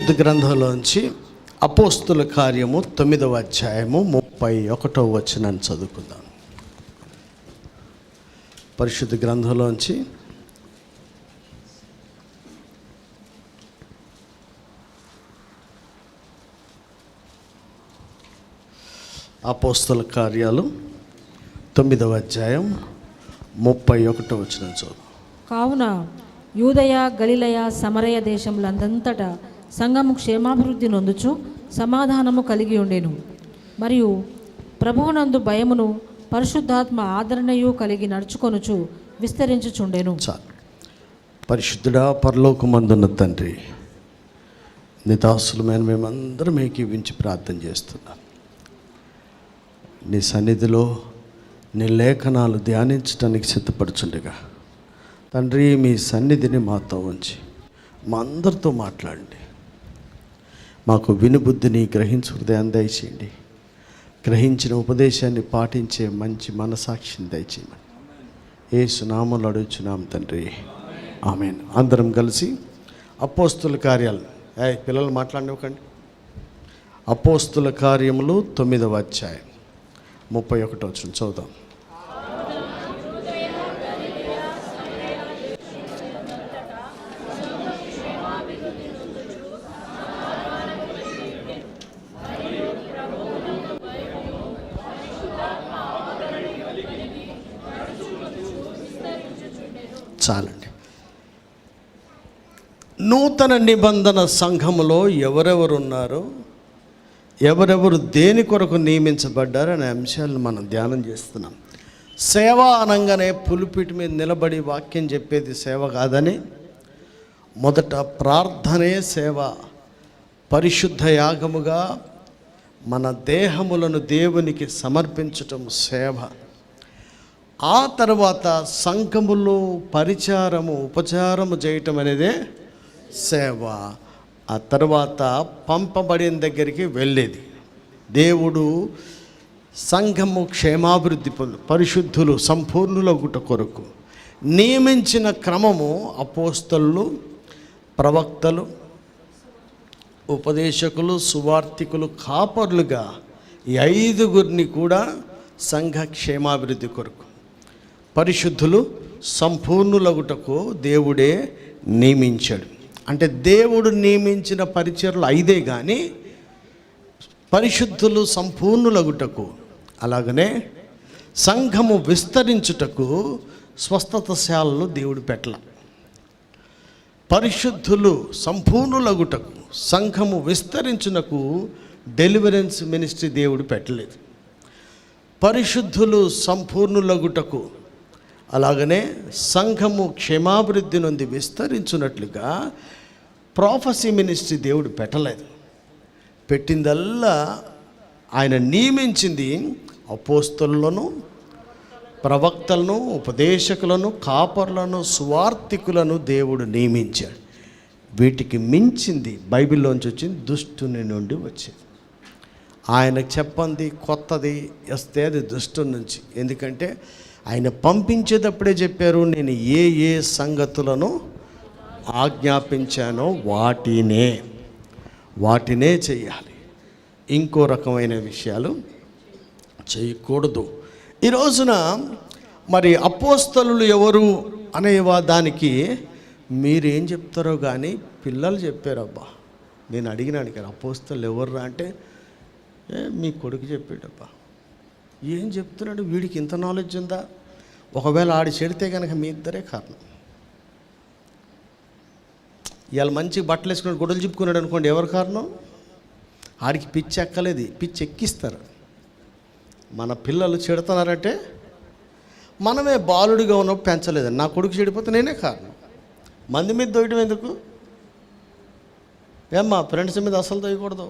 గ్రంథంలోంచి అపోస్తుల కార్యము 9వ అధ్యాయము 31వ వచనాన్ని చదువుకుందాం. పరిశుద్ధ గ్రంథంలోంచి అపోస్తుల కార్యాలు 9వ అధ్యాయం 31వ వచనం చదువు. కావున యూదయ, గలిలయ, సమరయ దేశములందంతటా సంఘము క్షేమాభివృద్ధి నొందుచు సమాధానము కలిగి ఉండెను. మరియు ప్రభువునందు భయమును పరిశుద్ధాత్మ ఆదరణయు కలిగి నడుచుకొనుచు విస్తరించుచుండెను. పరిశుద్ధుడా, పరలోకమందున్న తండ్రి, నీ దాసులమైన మేమందరం ఏకీవించి ప్రార్థన చేస్తున్నాం. నీ సన్నిధిలో నీ లేఖనాలు ధ్యానించడానికి సిద్ధపడుచుండగా తండ్రి, మీ సన్నిధిని మాతో ఉంచి మా అందరితో మాట్లాడండి. మాకు వినుబుద్ధిని గ్రహించు హృదయాన్ని దయచేయండి. గ్రహించిన ఉపదేశాన్ని పాటించే మంచి మనసాక్షిని దయచేయమని యేసు నామములో అడుగుచున్నాం తండ్రి, ఆమేన్. అందరం కలిసి అపోస్తుల కార్యాలు, పిల్లలు మాట్లాడివ్వకండి. అపోస్తుల కార్యములు 9వ అధ్యాయం 31వ వచనం చదువుదాం. చాలండి. నూతన నిబంధన సంఘములో ఎవరెవరు ఉన్నారో, ఎవరెవరు దేని కొరకు నియమించబడ్డారో అనే అంశాలను మనం ధ్యానం చేస్తున్నాం. సేవ అనగానే పులిపిటి మీద నిలబడి వాక్యం చెప్పేది సేవ కాదని, మొదట ప్రార్థనే సేవ. పరిశుద్ధ యాగముగా మన దేహములను దేవునికి సమర్పించటం సేవ. ఆ తర్వాత సంఘములో పరిచారము, ఉపచారము చేయటం అనేదే సేవ. ఆ తర్వాత పంపబడిన దగ్గరికి వెళ్ళేది. దేవుడు సంఘము క్షేమాభివృద్ధి పరిశుద్ధులు సంపూర్ణులగుట కొరకు నియమించిన క్రమము అపోస్తలులు, ప్రవక్తలు, ఉపదేశకులు, సువార్తికులు, కాపర్లుగా ఈ 5గురిని కూడా సంఘ క్షేమాభివృద్ధి కొరకు పరిశుద్ధులు సంపూర్ణులగుటకు దేవుడే నియమించాడు. అంటే దేవుడు నియమించిన పరిచర్లు 5 కానీ పరిశుద్ధులు సంపూర్ణులగుటకు, అలాగనే సంఘము విస్తరించుటకు స్వస్థతశాలను దేవుడు పెట్టల. పరిశుద్ధులు సంపూర్ణులగుటకు, సంఘము విస్తరించునకు డెలివరెన్స్ మినిస్ట్రీ దేవుడు పెట్టలేదు. పరిశుద్ధులు సంపూర్ణులగుటకు, అలాగనే సంఘము క్షేమాభివృద్ధి నుండి విస్తరించున్నట్లుగా ప్రాఫెసీ మినిస్ట్రీ దేవుడు పెట్టలేదు. పెట్టిందల్లా ఆయన నియమించింది అపోస్తలులను, ప్రవక్తలను, ఉపదేశకులను, కాపర్లను, సువార్తికులను దేవుడు నియమించాడు. వీటికి మించింది బైబిల్లోంచి వచ్చింది దుష్టుని నుండి వచ్చేది. ఆయన చెప్పంది కొత్తది వస్తే అది దుష్టుని నుంచి. ఎందుకంటే ఆయన పంపించేటప్పుడే చెప్పారు, నేను ఏ ఏ సంగతులను ఆజ్ఞాపించానో వాటినే చెయ్యాలి, ఇంకో రకమైన విషయాలు చేయకూడదు. ఈ రోజున మరి అపోస్తలులు ఎవరు అనేవా దానికి మీరేం చెప్తారో కానీ పిల్లలు చెప్పారు. అబ్బా, నేను అడిగినాను కదా అపోస్తలు ఎవర్రా అంటే, మీ కొడుకు చెప్పాడబ్బా. ఏం చెప్తున్నాడు, వీడికి ఇంత నాలెడ్జ్ ఉందా? ఒకవేళ ఆడి చెడితే కనుక మీ ఇద్దరే కారణం. ఇవాళ మంచి బట్టలు వేసుకుని గొడవలు చెప్పుకున్నాడు అనుకోండి, ఎవరు కారణం? ఆడికి పిచ్చి ఎక్కలేదు, పిచ్చి ఎక్కిస్తారు. మన పిల్లలు చెడుతున్నారంటే మనమే బాలుడిగా ఉన్నప్పుడు పెంచలేదండి. నా కొడుకు చెడిపోతే నేనే కారణం. మంది మీద దొయ్యడం ఎందుకు? ఏమ్మా, ఫ్రెండ్స్ మీద అసలు దొయ్యకూడదు.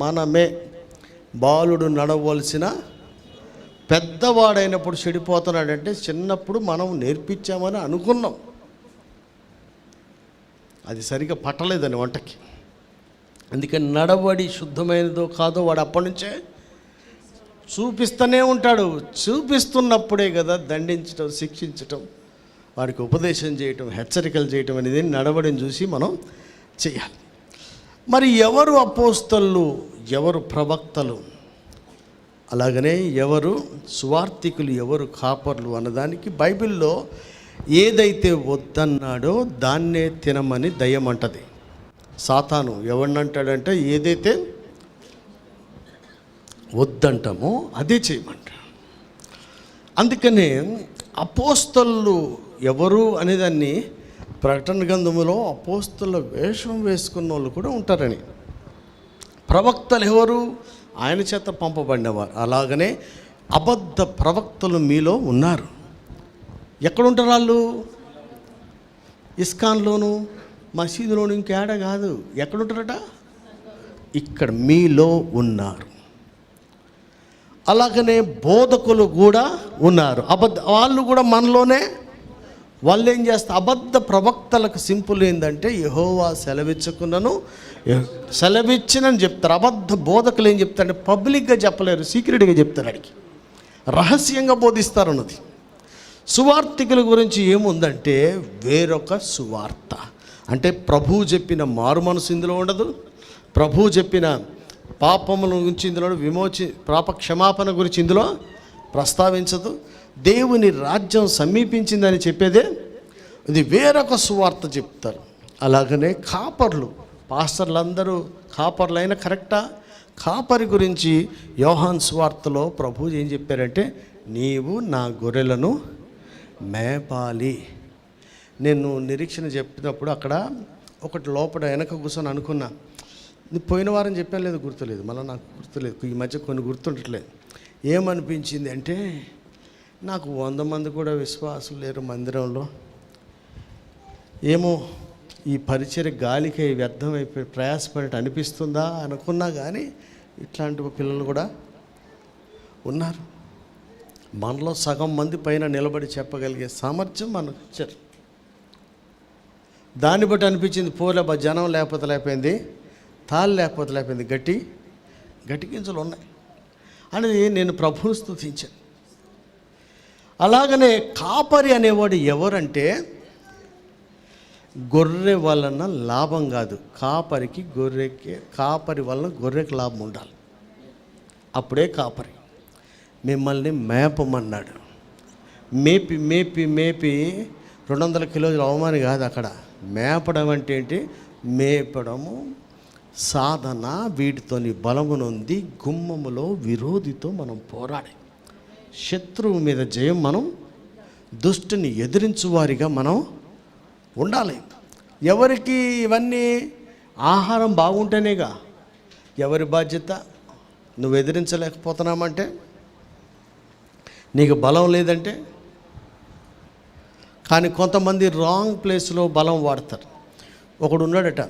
మనమే బాలుడు నడవలసిన పెద్దవాడైనప్పుడు చెడిపోతున్నాడంటే చిన్నప్పుడు మనం నేర్పించామని అనుకున్నాం, అది సరిగ్గా పట్టలేదని వంటకి. అందుకని నడవడి శుద్ధమైనదో కాదో వాడు అప్పటి నుంచే చూపిస్తూనే ఉంటాడు. చూపిస్తున్నప్పుడే కదా దండించటం, శిక్షించటం, వారికి ఉపదేశం చేయటం, హెచ్చరికలు చేయటం అనేది నడవడిని చూసి మనం చేయాలి. మరి ఎవరు అపోస్తలు, ఎవరు ప్రవక్తలు, అలాగనే ఎవరు సువార్థికులు, ఎవరు కాపర్లు అన్నదానికి బైబిల్లో ఏదైతే వద్దన్నాడో దాన్నే తినమని దయ్యం అంటది. సాతాను ఎవరినంటాడంటే ఏదైతే వద్దంటామో అదే చేయమంట. అందుకనే అపోస్తలు ఎవరు అనేదాన్ని ప్రకటన గ్రంథములో అపోస్తల వేషం వేసుకున్న వాళ్ళు కూడా ఉంటారని. ప్రవక్తలు ఎవరు? ఆయన చేత పంపబడినవారు. అలాగనే అబద్ధ ప్రవక్తలు మీలో ఉన్నారు. ఎక్కడుంటారు వాళ్ళు? ఇస్కాన్లోను, మసీదులోను, ఇంకేడ కాదు. ఎక్కడుంటారట? ఇక్కడ మీలో ఉన్నారు. అలాగనే బోధకులు కూడా ఉన్నారు. వాళ్ళు కూడా మనలోనే. వాళ్ళు ఏం చేస్తారు? అబద్ధ ప్రవక్తలకు సింపుల్ ఏంటంటే యెహోవా సెలవిచ్చుకున్నాను, సెలవిచ్చినని చెప్తారు. అబద్ధ బోధకులు ఏం చెప్తారంటే పబ్లిక్గా చెప్పలేరు, సీక్రెట్గా చెప్తారు. అడిగి రహస్యంగా బోధిస్తారు అన్నది. సువార్థికుల గురించి ఏముందంటే వేరొక సువార్త. అంటే ప్రభువు చెప్పిన మారు మనసు ఇందులో ఉండదు, ప్రభువు చెప్పిన పాపముల గురించి ఇందులో పాప క్షమాపణ గురించి ఇందులో ప్రస్తావించదు. దేవుని రాజ్యం సమీపించిందని చెప్పేదే ఇది వేరొక సువార్త చెప్తారు. అలాగనే కాపర్లు, పాస్టర్లు అందరూ కాపర్లైన కరెక్టా? కాపరి గురించి యోహాను సువార్తలో ప్రభు ఏం చెప్పారంటే నీవు నా గొర్రెలను మేపాలి. నేను నిరీక్షణ చెప్పినప్పుడు అక్కడ ఒకటి లోపల వెనక కూర్చొని అనుకున్నా, పోయిన వారం చెప్పాను లేదు గుర్తులేదు, మళ్ళీ నాకు గుర్తులేదు, ఈ మధ్య కొన్ని గుర్తుండట్లేదు. ఏమనిపించింది అంటే నాకు 100 మంది కూడా విశ్వాసం లేరు మందిరంలో, ఏమో ఈ పరిచర్య గాలికి వ్యర్థమైపోయి ప్రయాసపడి అనిపిస్తుందా అనుకున్నా. కానీ ఇట్లాంటి పిల్లలు కూడా ఉన్నారు. మనలో సగం మంది పైన నిలబడి చెప్పగలిగే సామర్థ్యం మనకు ఇచ్చారు. దాన్ని బట్టి అనిపించింది పోలేబా జనం లేకపోతే తాళ్ళు లేకపోతే గట్టి గింజలు ఉన్నాయి అనేది నేను ప్రభువును స్తుతించాను. అలాగనే కాపరి అనేవాడు ఎవరంటే గొర్రె వలన లాభం కాదు, కాపరి వలన గొర్రెకి లాభం ఉండాలి. అప్పుడే కాపరి. మిమ్మల్ని మేపమన్నాడు. మేపి 200 కిలోల అవమానం కాదు అక్కడ. మేపడం అంటే ఏంటి? మేపడము సాధన, వీటితోని బలమునుంది. గుమ్మములో విరోధితో మనం పోరాడే శత్రువు మీద జయం, మనం దుష్టుని ఎదిరించు వారిగా మనం ఉండాలి. ఎవరికి ఇవన్నీ? ఆహారం బాగుంటేనేగా. ఎవరి బాధ్యత? నువ్వు ఎదిరించలేకపోతున్నామంటే, నీకు బలం లేదంటే. కానీ కొంతమంది రాంగ్ ప్లేస్లో బలం వాడతారు. ఒకడు ఉన్నాడట,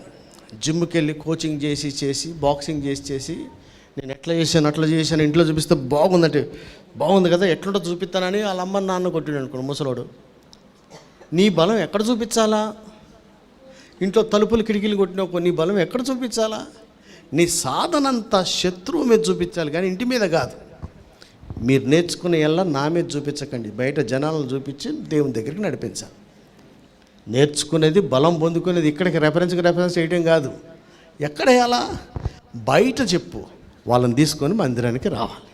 జిమ్కి వెళ్ళి కోచింగ్ చేసి బాక్సింగ్ చేసి నేను అట్లా చేశాను ఇంట్లో చూపిస్తే బాగుందంటే బాగుంది కదా, ఎట్లుంటో చూపిస్తానని వాళ్ళ అమ్మ నాన్న కొట్టిడు అనుకోండి ముసలోడు. నీ బలం ఎక్కడ చూపించాలా? ఇంట్లో తలుపులు కిటికీలు కొట్టినావు, నీ బలం ఎక్కడ చూపించాలా? నీ సాధనంతా శత్రువు మీద చూపించాలి కానీ ఇంటి మీద కాదు. మీరు నేర్చుకునే ఎలా నా మీద చూపించకండి, బయట జనాలను చూపించి దేవుని దగ్గరికి నడిపించాలి. నేర్చుకునేది, బలం పొందుకునేది ఇక్కడికి రెఫరెన్స్ చేయడం కాదు. ఎక్కడ ఎలా? బయట చెప్పు, వాళ్ళని తీసుకొని మందిరానికి రావాలి.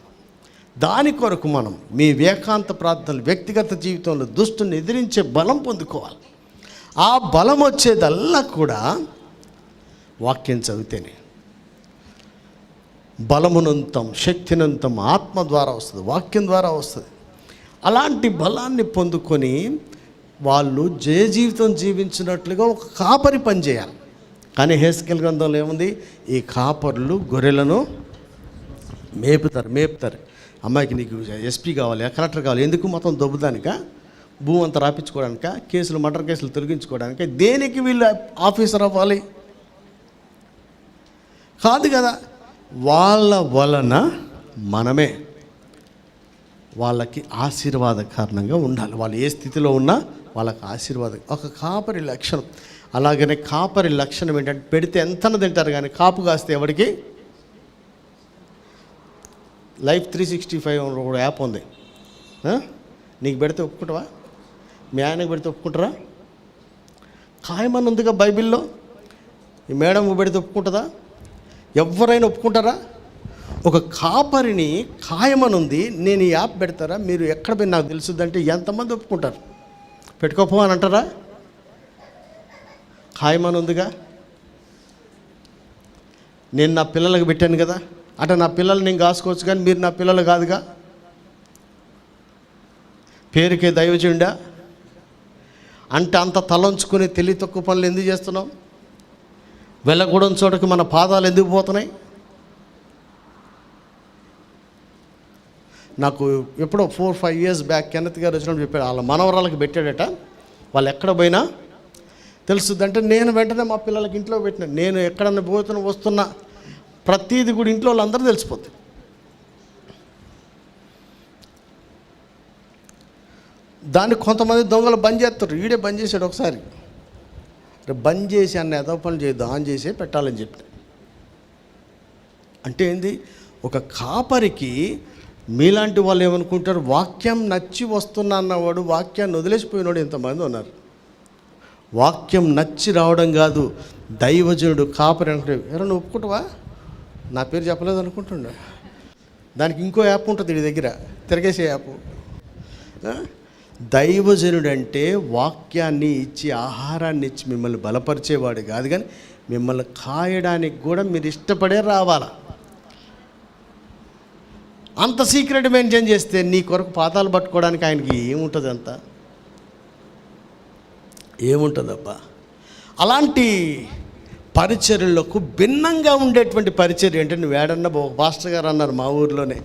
దాని కొరకు మనం మీ ఏకాంత ప్రార్థనలు, వ్యక్తిగత జీవితంలో దుష్టుని ఎదిరించే బలం పొందుకోవాలి. ఆ బలం వచ్చేదల్లా కూడా వాక్యం చదివితేనే. బలమునంతం, శక్తినంతం ఆత్మ ద్వారా వస్తుంది, వాక్యం ద్వారా వస్తుంది. అలాంటి బలాన్ని పొందుకొని వాళ్ళు జయ జీవితం జీవించినట్లుగా ఒక కాపరి పనిచేయాలి. కానీ హెస్కేల్ గ్రంథంలో ఏముంది? ఈ కాపరులు గొర్రెలను మేపుతారు. అమ్మాయికి నీకు ఎస్పీ కావాలి, కలెక్టర్ కావాలి, ఎందుకు? మొత్తం దొబ్బుదానిక, భూమి అంతా రాపించుకోవడానిక, మర్డర్ కేసులు తొలగించుకోవడానిక? దేనికి వీళ్ళు ఆఫీసర్ అవ్వాలి? కాదు కదా. వాళ్ళ వలన మనమే వాళ్ళకి ఆశీర్వాద కారణంగా ఉండాలి. వాళ్ళు ఏ స్థితిలో ఉన్నా వాళ్ళకి ఆశీర్వాదం ఒక కాపరి లక్షణం. అలాగనే కాపరి లక్షణం ఏంటంటే పెడితే ఎంతన తింటారు కానీ కాపు కాస్తే ఎవరికి? లైఫ్ 365 ఒక యాప్ ఉంది, నీకు పెడితే ఒప్పుకుంటావా? మీ ఆయనకు పెడితే ఒప్పుకుంటారా? ఖాయమని ఉందిగా బైబిల్లో. ఈ మేడం పెడితే ఒప్పుకుంటుందా? ఎవరైనా ఒప్పుకుంటారా? ఒక కాపరిని ఖాయమనుంది, నేను ఈ యాప్ పెడతారా, మీరు ఎక్కడ పోయి నాకు తెలుసుద్దంటే ఎంతమంది ఒప్పుకుంటారు? పెట్టుకోపో అని అంటారా? ఖాయమని ఉందిగా. నేను నా పిల్లలకు పెట్టాను కదా, అంటే నా పిల్లలు నేను కాసుకోవచ్చు, కానీ మీరు నా పిల్లలు కాదుగా. పేరుకే దైవజనుడా అంటే అంత తలంచుకుని తెలివి తక్కువ పనులు ఎందుకు చేస్తున్నాం? వెళ్ళకూడని చోటకి మన పాదాలు ఎందుకు పోతున్నాయి? నాకు ఎప్పుడో 4-5 years బ్యాక్ కెనత్ గారు వచ్చినప్పుడు చెప్పాడు, వాళ్ళ మనవరాలకు పెట్టాడట. వాళ్ళు ఎక్కడ పోయినా తెలుస్తుందంటే నేను వెంటనే మా పిల్లలకి ఇంట్లో పెట్టిన, నేను ఎక్కడన్నా పోతున్నా వస్తున్నా ప్రతీది కూడా ఇంట్లో వాళ్ళందరూ తెలిసిపోతుంది. దాన్ని కొంతమంది దొంగలు బంద్ చేస్తారు. ఈడే బంద్ చేశాడు ఒకసారి. బంద్ చేసి అన్న ఏదో పనులు చేయొద్దు, ఆన్ చేసే పెట్టాలని చెప్పి. అంటే ఏంది? ఒక కాపరికి మీలాంటి వాళ్ళు ఏమనుకుంటారు, వాక్యం నచ్చి వస్తున్నా అన్నవాడు వాక్యాన్ని వదిలేసిపోయినాడు ఎంతమంది ఉన్నారు. వాక్యం నచ్చి రావడం కాదు, దైవజనుడు కాపరి అంటే ఎవరైనా ఒప్పుకుంటావా? నా పేరు చెప్పలేదు అనుకుంటుండే. దానికి ఇంకో యాప్ ఉంటుంది వీడి దగ్గర, తిరగేసే యాప్. దైవజనుడు అంటే వాక్యాన్ని ఇచ్చి, ఆహారాన్ని ఇచ్చి మిమ్మల్ని బలపరిచేవాడు కాదు, కానీ మిమ్మల్ని కాయడానికి కూడా మీరు ఇష్టపడే రావాలా. అంత సీక్రెట్ మెయింటైన్ చేస్తే నీ కొరకు పాతాలు పట్టుకోవడానికి ఆయనకి ఏముంటుంది? అంత ఏముంటుందబ్బా? అలాంటి పరిచర్యలకు భిన్నంగా ఉండేటువంటి పరిచర్య అంటే, నువ్వు ఏడన్నా ఒక పాస్టర్ గారు అన్నారు మన ఊర్లోనే,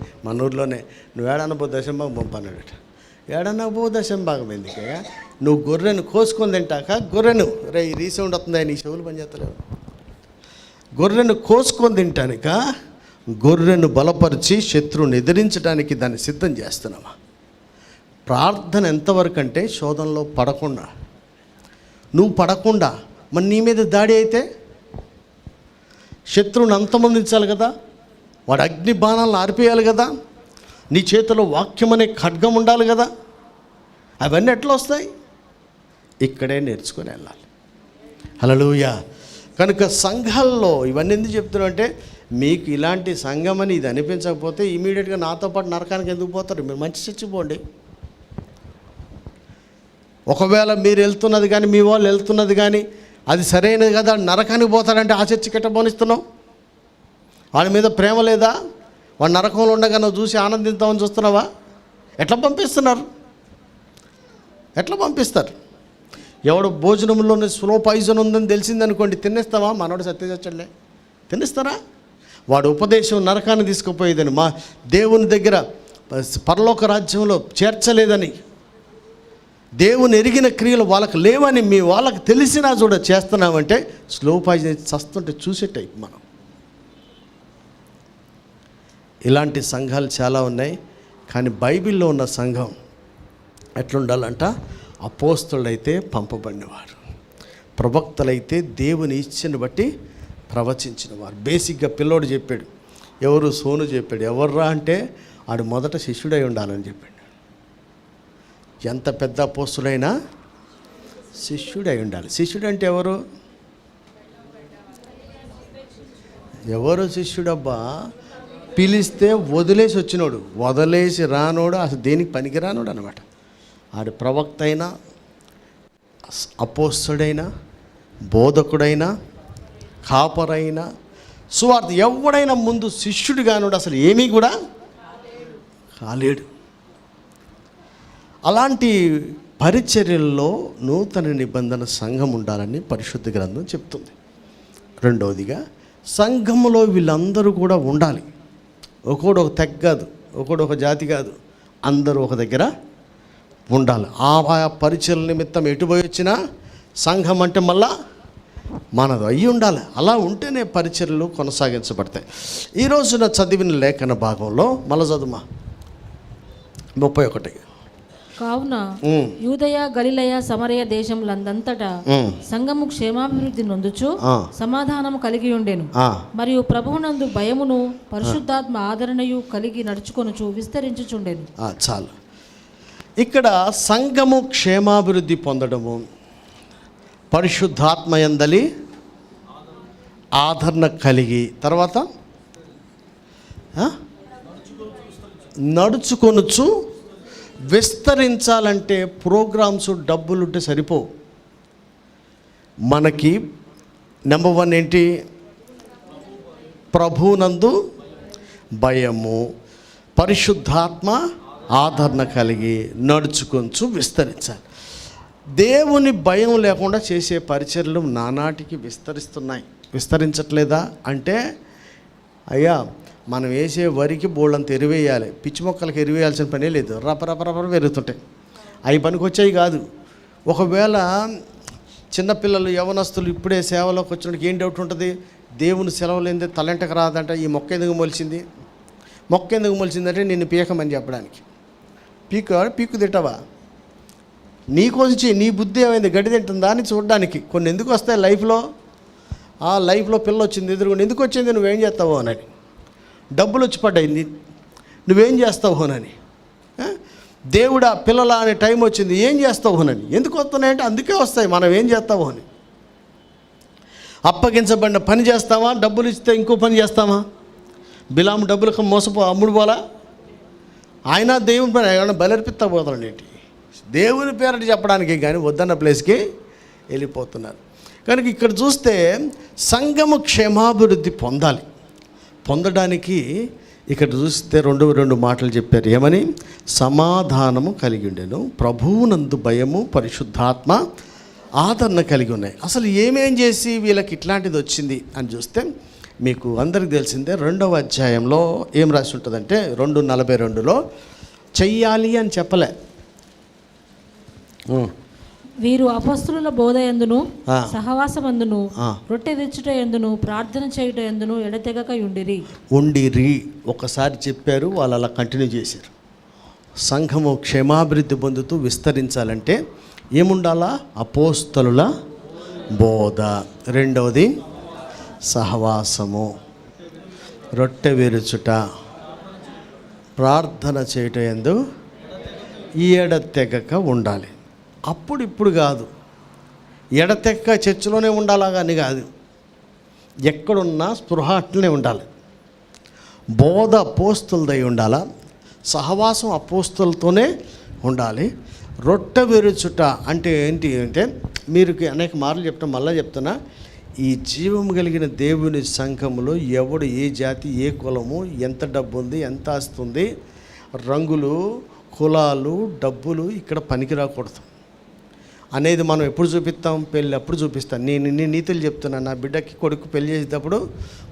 నువ్వు ఏడన్నా పో దశంభాగం పంపన్నాడట. ఏడన్నా పో దశంభాగం ఎందుకయ్యా? నువ్వు గొర్రెను కోసుకొని తింటాక, గొర్రెను ఈ రీసౌండ్ వస్తుందా, నీ చెవులు పనిచేస్తలేవు. గొర్రెను కోసుకొని తింటానిక గొర్రెను బలపరిచి శత్రువుని ఎదిరించడానికి దాన్ని సిద్ధం చేస్తున్నామా? ప్రార్థన ఎంతవరకు అంటే శోధనలో పడకుండా, నువ్వు పడకుండా, మరి నీ మీద దాడి అయితే శత్రువుని అంతమొందించాలి కదా, వాడు అగ్ని బాణాలను ఆర్పేయాలి కదా, నీ చేతిలో వాక్యం అనే ఖడ్గం ఉండాలి కదా. అవన్నీ ఎట్లా వస్తాయి? ఇక్కడే నేర్చుకొని వెళ్ళాలి. హల్లెలూయా. కనుక సంఘాల్లో ఇవన్నీ ఎందుకు చెప్తున్నా అంటే, మీకు ఇలాంటి సంఘం అని ఇది అనిపించకపోతే ఇమీడియట్గా నాతో పాటు నరకానికి ఎందుకు పోతారు? మీరు మంచి చచ్చిపోండి. ఒకవేళ మీరు వెళ్తున్నది కానీ, మీ వాళ్ళు వెళ్తున్నది కానీ అది సరైనది కదా, నరకానికి పోతాడంటే ఆ చర్చికి ఎట్ట పోనిస్తున్నావు? వాడి మీద ప్రేమ లేదా? వాడు నరకంలో ఉండగా నువ్వు చూసి ఆనందిద్దామని చూస్తున్నావా? ఎట్లా పంపిస్తున్నారు? ఎట్లా పంపిస్తారు? ఎవడు భోజనంలోనే స్లో పాయిజన్ ఉందని తెలిసిందనుకోండి, తినేస్తావా? మనోడు సత్యచచ్చలే తినేస్తారా? వాడు ఉపదేశం నరకాన్ని తీసుకుపోయేదని, మా దేవుని దగ్గర పరలోక రాజ్యంలో చేర్చలేదని, దేవుని ఎరిగిన క్రియలు వాళ్ళకి లేవని మీ వాళ్ళకి తెలిసినా చూడ చేస్తున్నామంటే స్లో పాయిజన్ చస్తుంటే చూసే టైప్ మనం. ఇలాంటి సంఘాలు చాలా ఉన్నాయి. కానీ బైబిల్లో ఉన్న సంఘం ఎట్లుండాలంట? అపోస్తలుడైతే పంపబడినవారు, ప్రవక్తలైతే దేవుని ఇచ్చని బట్టి ప్రవచించినవారు. బేసిక్గా పిల్లోడు చెప్పాడు, ఎవరు సోను చెప్పాడు, ఎవర్రా అంటే ఆడు మొదట శిష్యుడై ఉండాలని చెప్పాడు. ఎంత పెద్ద అపోస్తలుడైనా శిష్యుడై ఉండాలి. శిష్యుడు అంటే ఎవరు శిష్యుడబ్బా? పిలిస్తే వదిలేసి వచ్చినోడు, వదిలేసి రానోడు, అసలు దేనికి పనికి రానోడు అనమాట. ఆడు ప్రవక్త అయినా, అపోస్తలుడైనా, బోధకుడైనా, కాపరైనా, సువార్త ఎవడైనా ముందు శిష్యుడు కానోడు అసలు ఏమీ కూడా కాలేడు. అలాంటి పరిచర్యల్లో నూతన నిబంధన సంఘం ఉండాలని పరిశుద్ధ గ్రంథం చెప్తుంది. రెండవదిగా సంఘములో వీళ్ళందరూ కూడా ఉండాలి. ఒకడు ఒక తెగ కాదు, ఒకడు ఒక జాతి కాదు, అందరూ ఒక దగ్గర ఉండాలి. ఆ పరిచర్యల నిమిత్తం ఎటుపోయి వచ్చినా సంఘం అంటే మళ్ళా మనది అయ్యి ఉండాలి. అలా ఉంటేనే పరిచర్యలు కొనసాగించబడతాయి. ఈ రోజున చదివిన లేఖన భాగంలో మళ్ళా చదుమా 31. కావున యూదయ గలిలయ సమరయ దేశములందంతటా సంఘము క్షేమాభివృద్ధి నొందుచు సమాధానము కలిగి ఉండెను. మరియు ప్రభువునందు భయమును పరిశుద్ధాత్మ ఆదరణయు కలిగి నడుచుకొనుచు విస్తరించుచుండెను. చాలు. ఇక్కడ సంఘము క్షేమాభివృద్ధి పొందడము, పరిశుద్ధాత్మ యందలి ఆదరణ కలిగి, తర్వాత నడుచుకొనుచు విస్తరించాలంటే ప్రోగ్రామ్స్ డబ్బులుంటే సరిపోవు. మనకి నెంబర్ 1 ఏంటి? ప్రభువునందు భయము, పరిశుద్ధాత్మ ఆదరణ కలిగి నడుచుకొంచు విస్తరించాలి. దేవుని భయం లేకుండా చేసే పరిచర్యలు నానాటికి విస్తరించట్లేదా అంటే, అయ్యా మనం వేసే వరికి బోళ్ళంత ఎరువేయాలి, పిచ్చి మొక్కలకి ఎరువేయాల్సిన పనే లేదు, రపరపరపర పెరుగుతుంటాయి. అవి పనికి వచ్చాయి కాదు. ఒకవేళ చిన్నపిల్లలు యవనస్తులు ఇప్పుడే సేవలోకి వచ్చినకి ఏం డౌట్ ఉంటుంది? దేవుని సెలవు లేనిదే తలంటకు రాదంట. ఈ మొక్క ఎందుకు మొలిచింది? మొక్క ఎందుకు మొలిచిందంటే నిన్ను పీకమని చెప్పడానికి. పీకు తింటావా? నీకొచ్చి నీ బుద్ధి ఏమైంది? గడ్డి తింటుందా అని చూడడానికి. కొన్ని ఎందుకు వస్తాయి లైఫ్లో? ఆ లైఫ్లో పిల్ల వచ్చింది ఎదురుకుండా, ఎందుకు వచ్చింది, నువ్వేం చేస్తావు అని. డబ్బులు వచ్చి పడ్డాయి, నువ్వేం చేస్తావు అని. దేవుడా పిల్లల అనే టైం వచ్చింది, ఏం చేస్తావు అని. ఎందుకు వస్తున్నాయంటే అందుకే వస్తాయి, మనం ఏం చేస్తావు అని. అప్పగించబడిన పని చేస్తావా? డబ్బులు ఇస్తే ఇంకో పని చేస్తావా? బిలాము డబ్బులకు అమ్ముడు పోలా? ఆయన దేవుని పని ఏమైనా బలర్పిస్తా పోతాడు ఏంటి? దేవుని పేరట చెప్పడానికి కానీ వద్దన్న ప్లేస్కి వెళ్ళిపోతున్నారు. కనుక ఇక్కడ చూస్తే సంఘము క్షేమాభివృద్ధి పొందడానికి ఇక్కడ చూస్తే రెండు మాటలు చెప్పారు. ఏమని? సమాధానము కలిగి ఉండెను, ప్రభువునందు భయము, పరిశుద్ధాత్మ ఆదరణ కలిగి ఉన్నాయి. అసలు ఏమేం చేసి వీళ్ళకి ఇట్లాంటిది వచ్చింది అని చూస్తే మీకు అందరికీ తెలిసిందే. 2వ అధ్యాయంలో ఏం రాసి ఉంటుందంటే 2:42లో చెయ్యాలి అని చెప్పలే. వీరు అపొస్తలుల బోధ యందును సహవాసమందును రొట్టె విరుచుట యందును ప్రార్థన చేయుట యందును ఎడతెగక ఉండిరి. ఒకసారి చెప్పారు, వాళ్ళు అలా కంటిన్యూ చేశారు. సంఘము క్షేమాభివృద్ధి పొందుతూ విస్తరించాలంటే ఏముండాలా? అపోస్తలుల బోధ, 2వది సహవాసము, రొట్టె విరుచుట, ప్రార్థన చేయుట యందు ఎడతెగక ఉండాలి. అప్పుడు ఇప్పుడు కాదు, ఎడతెక్క చర్చిలోనే ఉండాలా కానీ కాదు, ఎక్కడున్నా స్పృహ అట్లనే ఉండాలి. బోధ అపోస్తలుదై ఉండాలా, సహవాసం అపోస్తలతోనే ఉండాలి. రొట్టె విరుచుట అంటే ఏంటి అంటే, మీరు అనేక మార్లు చెప్తాం, మళ్ళీ చెప్తున్నా, ఈ జీవం కలిగిన దేవుని సంఘములో ఎవడు ఏ జాతి, ఏ కులము, ఎంత డబ్బు ఉంది, ఎంత ఆస్తుంది, రంగులు, కులాలు, డబ్బులు ఇక్కడ పనికి రాకూడదు అనేది మనం ఎప్పుడు చూపిస్తాం? పెళ్ళి అప్పుడు చూపిస్తాను. నేను నీతులు చెప్తున్నాను. నా బిడ్డకి కొడుకు పెళ్లి చేసేటప్పుడు